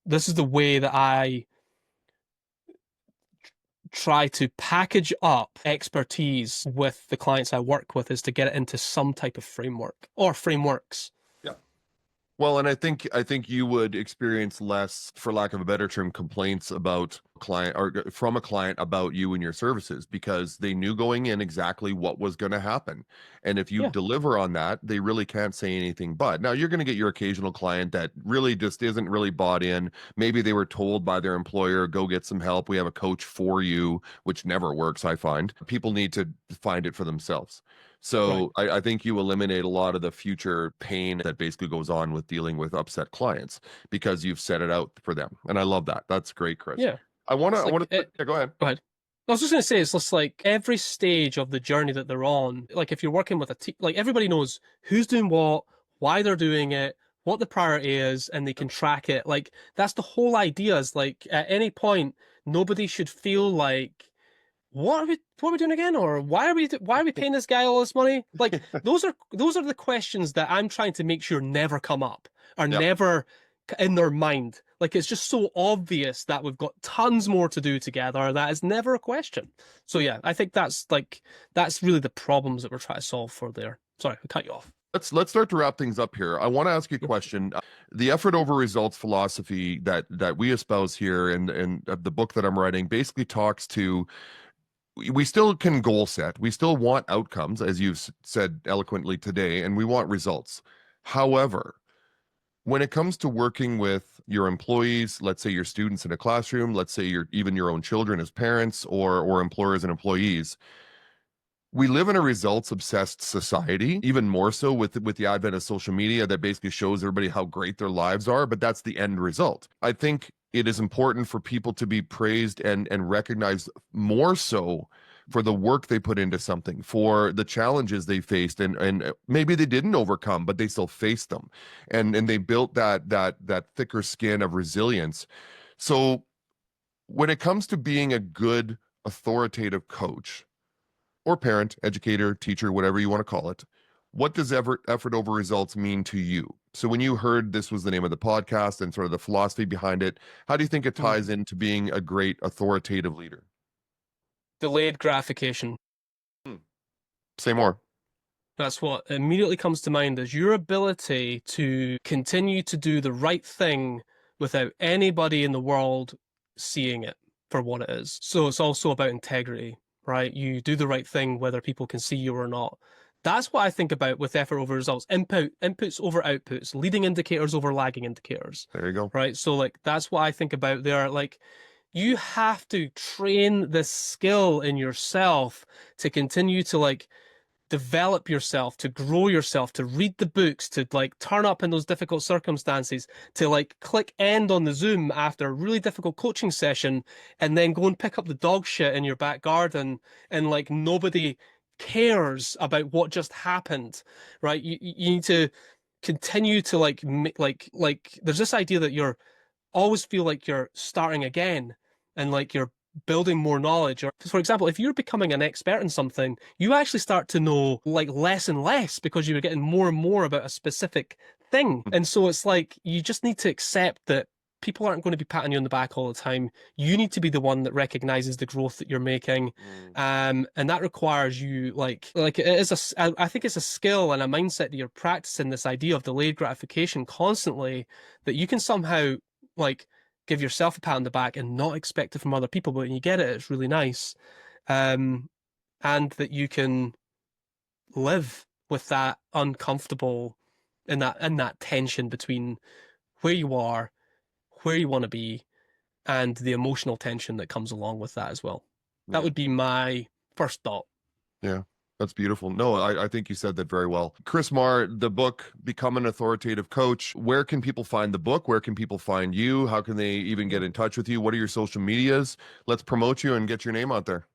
the way that I try to package up expertise with the clients I work with, is to get it into some type of framework or frameworks. Well, and I think you would experience less, for lack of a better term, complaints about client or from a client about you and your services because they knew going in exactly what was going to happen. And if you Yeah. deliver on that, they really can't say anything but. Now you're going to get your occasional client that really just isn't really bought in. Maybe they were told by their employer, go get some help. We have a coach for you, which never works, I find. People need to find it for themselves. Right. So I think you eliminate a lot of the future pain that basically goes on with dealing with upset clients because you've set it out for them. And I love that. That's great, Chris. Yeah. I It's want like to, yeah, go ahead. go ahead. I was just going to say, it's just like every stage of the journey that they're on. Like if you're working with a team, like everybody knows who's doing what, why they're doing it, what the priority is, and they can track it. Like that's the whole idea. Is like at any point, nobody should feel like what are we doing again, or why are we paying this guy all this money? Like those are the questions that I'm trying to make sure never come up, or Yep. never in their mind. Like it's just so obvious that we've got tons more to do together. That is never a question. So yeah, I think that's really the problems that we're trying to solve for there. Sorry, I cut you off. Let's start to wrap things up here. I want to ask you a question. The effort over results philosophy that we espouse here and the book that I'm writing basically talks to we still can goal set. We still want outcomes, as you've said eloquently today, and we want results. However, when it comes to working with your employees, let's say your students in a classroom, let's say even your own children as parents or employers and employees, we live in a results obsessed society, even more so with the advent of social media that basically shows everybody how great their lives are, but that's the end result. I think it is important for people to be praised and recognized more so for the work they put into something, for the challenges they faced and maybe they didn't overcome, but they still faced them. And they built that thicker skin of resilience. So when it comes to being a good authoritative coach, or parent, educator, teacher, whatever you want to call it, what does effort over results mean to you? So when you heard this was the name of the podcast and sort of the philosophy behind it, how do you think it ties into being a great authoritative leader? Delayed gratification. Hmm. Say more. That's what immediately comes to mind is your ability to continue to do the right thing without anybody in the world seeing it for what it is. So it's also about integrity, right? You do the right thing whether people can see you or not. That's what I think about with effort over results, inputs over outputs, leading indicators over lagging indicators, There you go. right? So like that's what I think about there. Like you have to train this skill in yourself to continue to like develop yourself, to grow yourself, to read the books, to like turn up in those difficult circumstances, to like click end on the Zoom after a really difficult coaching session, and then go and pick up the dog shit in your back garden, and like nobody cares about what just happened, right? You need to continue to like there's this idea that you're always feel like you're starting again and like you're building more knowledge. Or, for example, if you're becoming an expert in something, you actually start to know like less and less because you're getting more and more about a specific thing. And so it's like you just need to accept that people aren't going to be patting you on the back all the time. You need to be the one that recognizes the growth that you're making. And that requires you like it is I think it's a skill and a mindset that you're practicing this idea of delayed gratification constantly that you can somehow like give yourself a pat on the back and not expect it from other people, but when you get it, it's really nice. And that you can live with that uncomfortable in that tension between where you are, where you want to be, and the emotional tension that comes along with that as well. That Yeah. would be my first thought. Yeah. That's beautiful. No, I think you said that very well. Chris Marr, the book, Become an Authoritative Coach. Where can people find the book? Where can people find you? How can they even get in touch with you? What are your social medias? Let's promote you and get your name out there.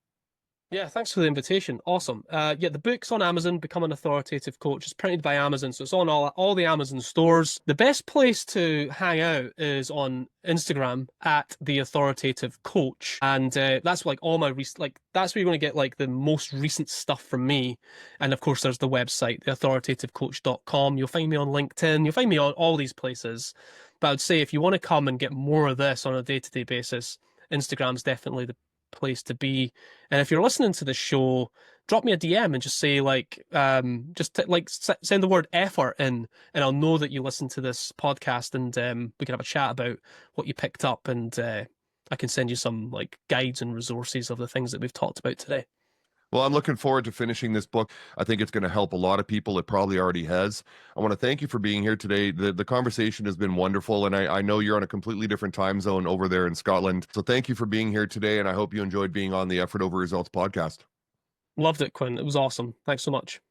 Yeah, thanks for the invitation. Awesome. Yeah, the book's on Amazon, Become an Authoritative Coach. It's printed by Amazon, so it's on all the Amazon stores. The best place to hang out is on Instagram at The Authoritative Coach. And that's like all my that's where you're going to get like the most recent stuff from me. And of course, there's the website, theauthoritative.coach.com. You'll find me on LinkedIn. You'll find me on all these places. But I'd say if you want to come and get more of this on a day-to-day basis, Instagram's definitely place to be. And if you're listening to the show, drop me a DM and just say send the word effort in, and I'll know that you listen to this podcast, and we can have a chat about what you picked up, and I can send you some like guides and resources of the things that we've talked about today. Well, I'm looking forward to finishing this book. I think it's going to help a lot of people. It probably already has. I want to thank you for being here today. The conversation has been wonderful, and I know you're on a completely different time zone over there in Scotland. So thank you for being here today, and I hope you enjoyed being on the Effort Over Results podcast. Loved it, Quinn. It was awesome. Thanks so much.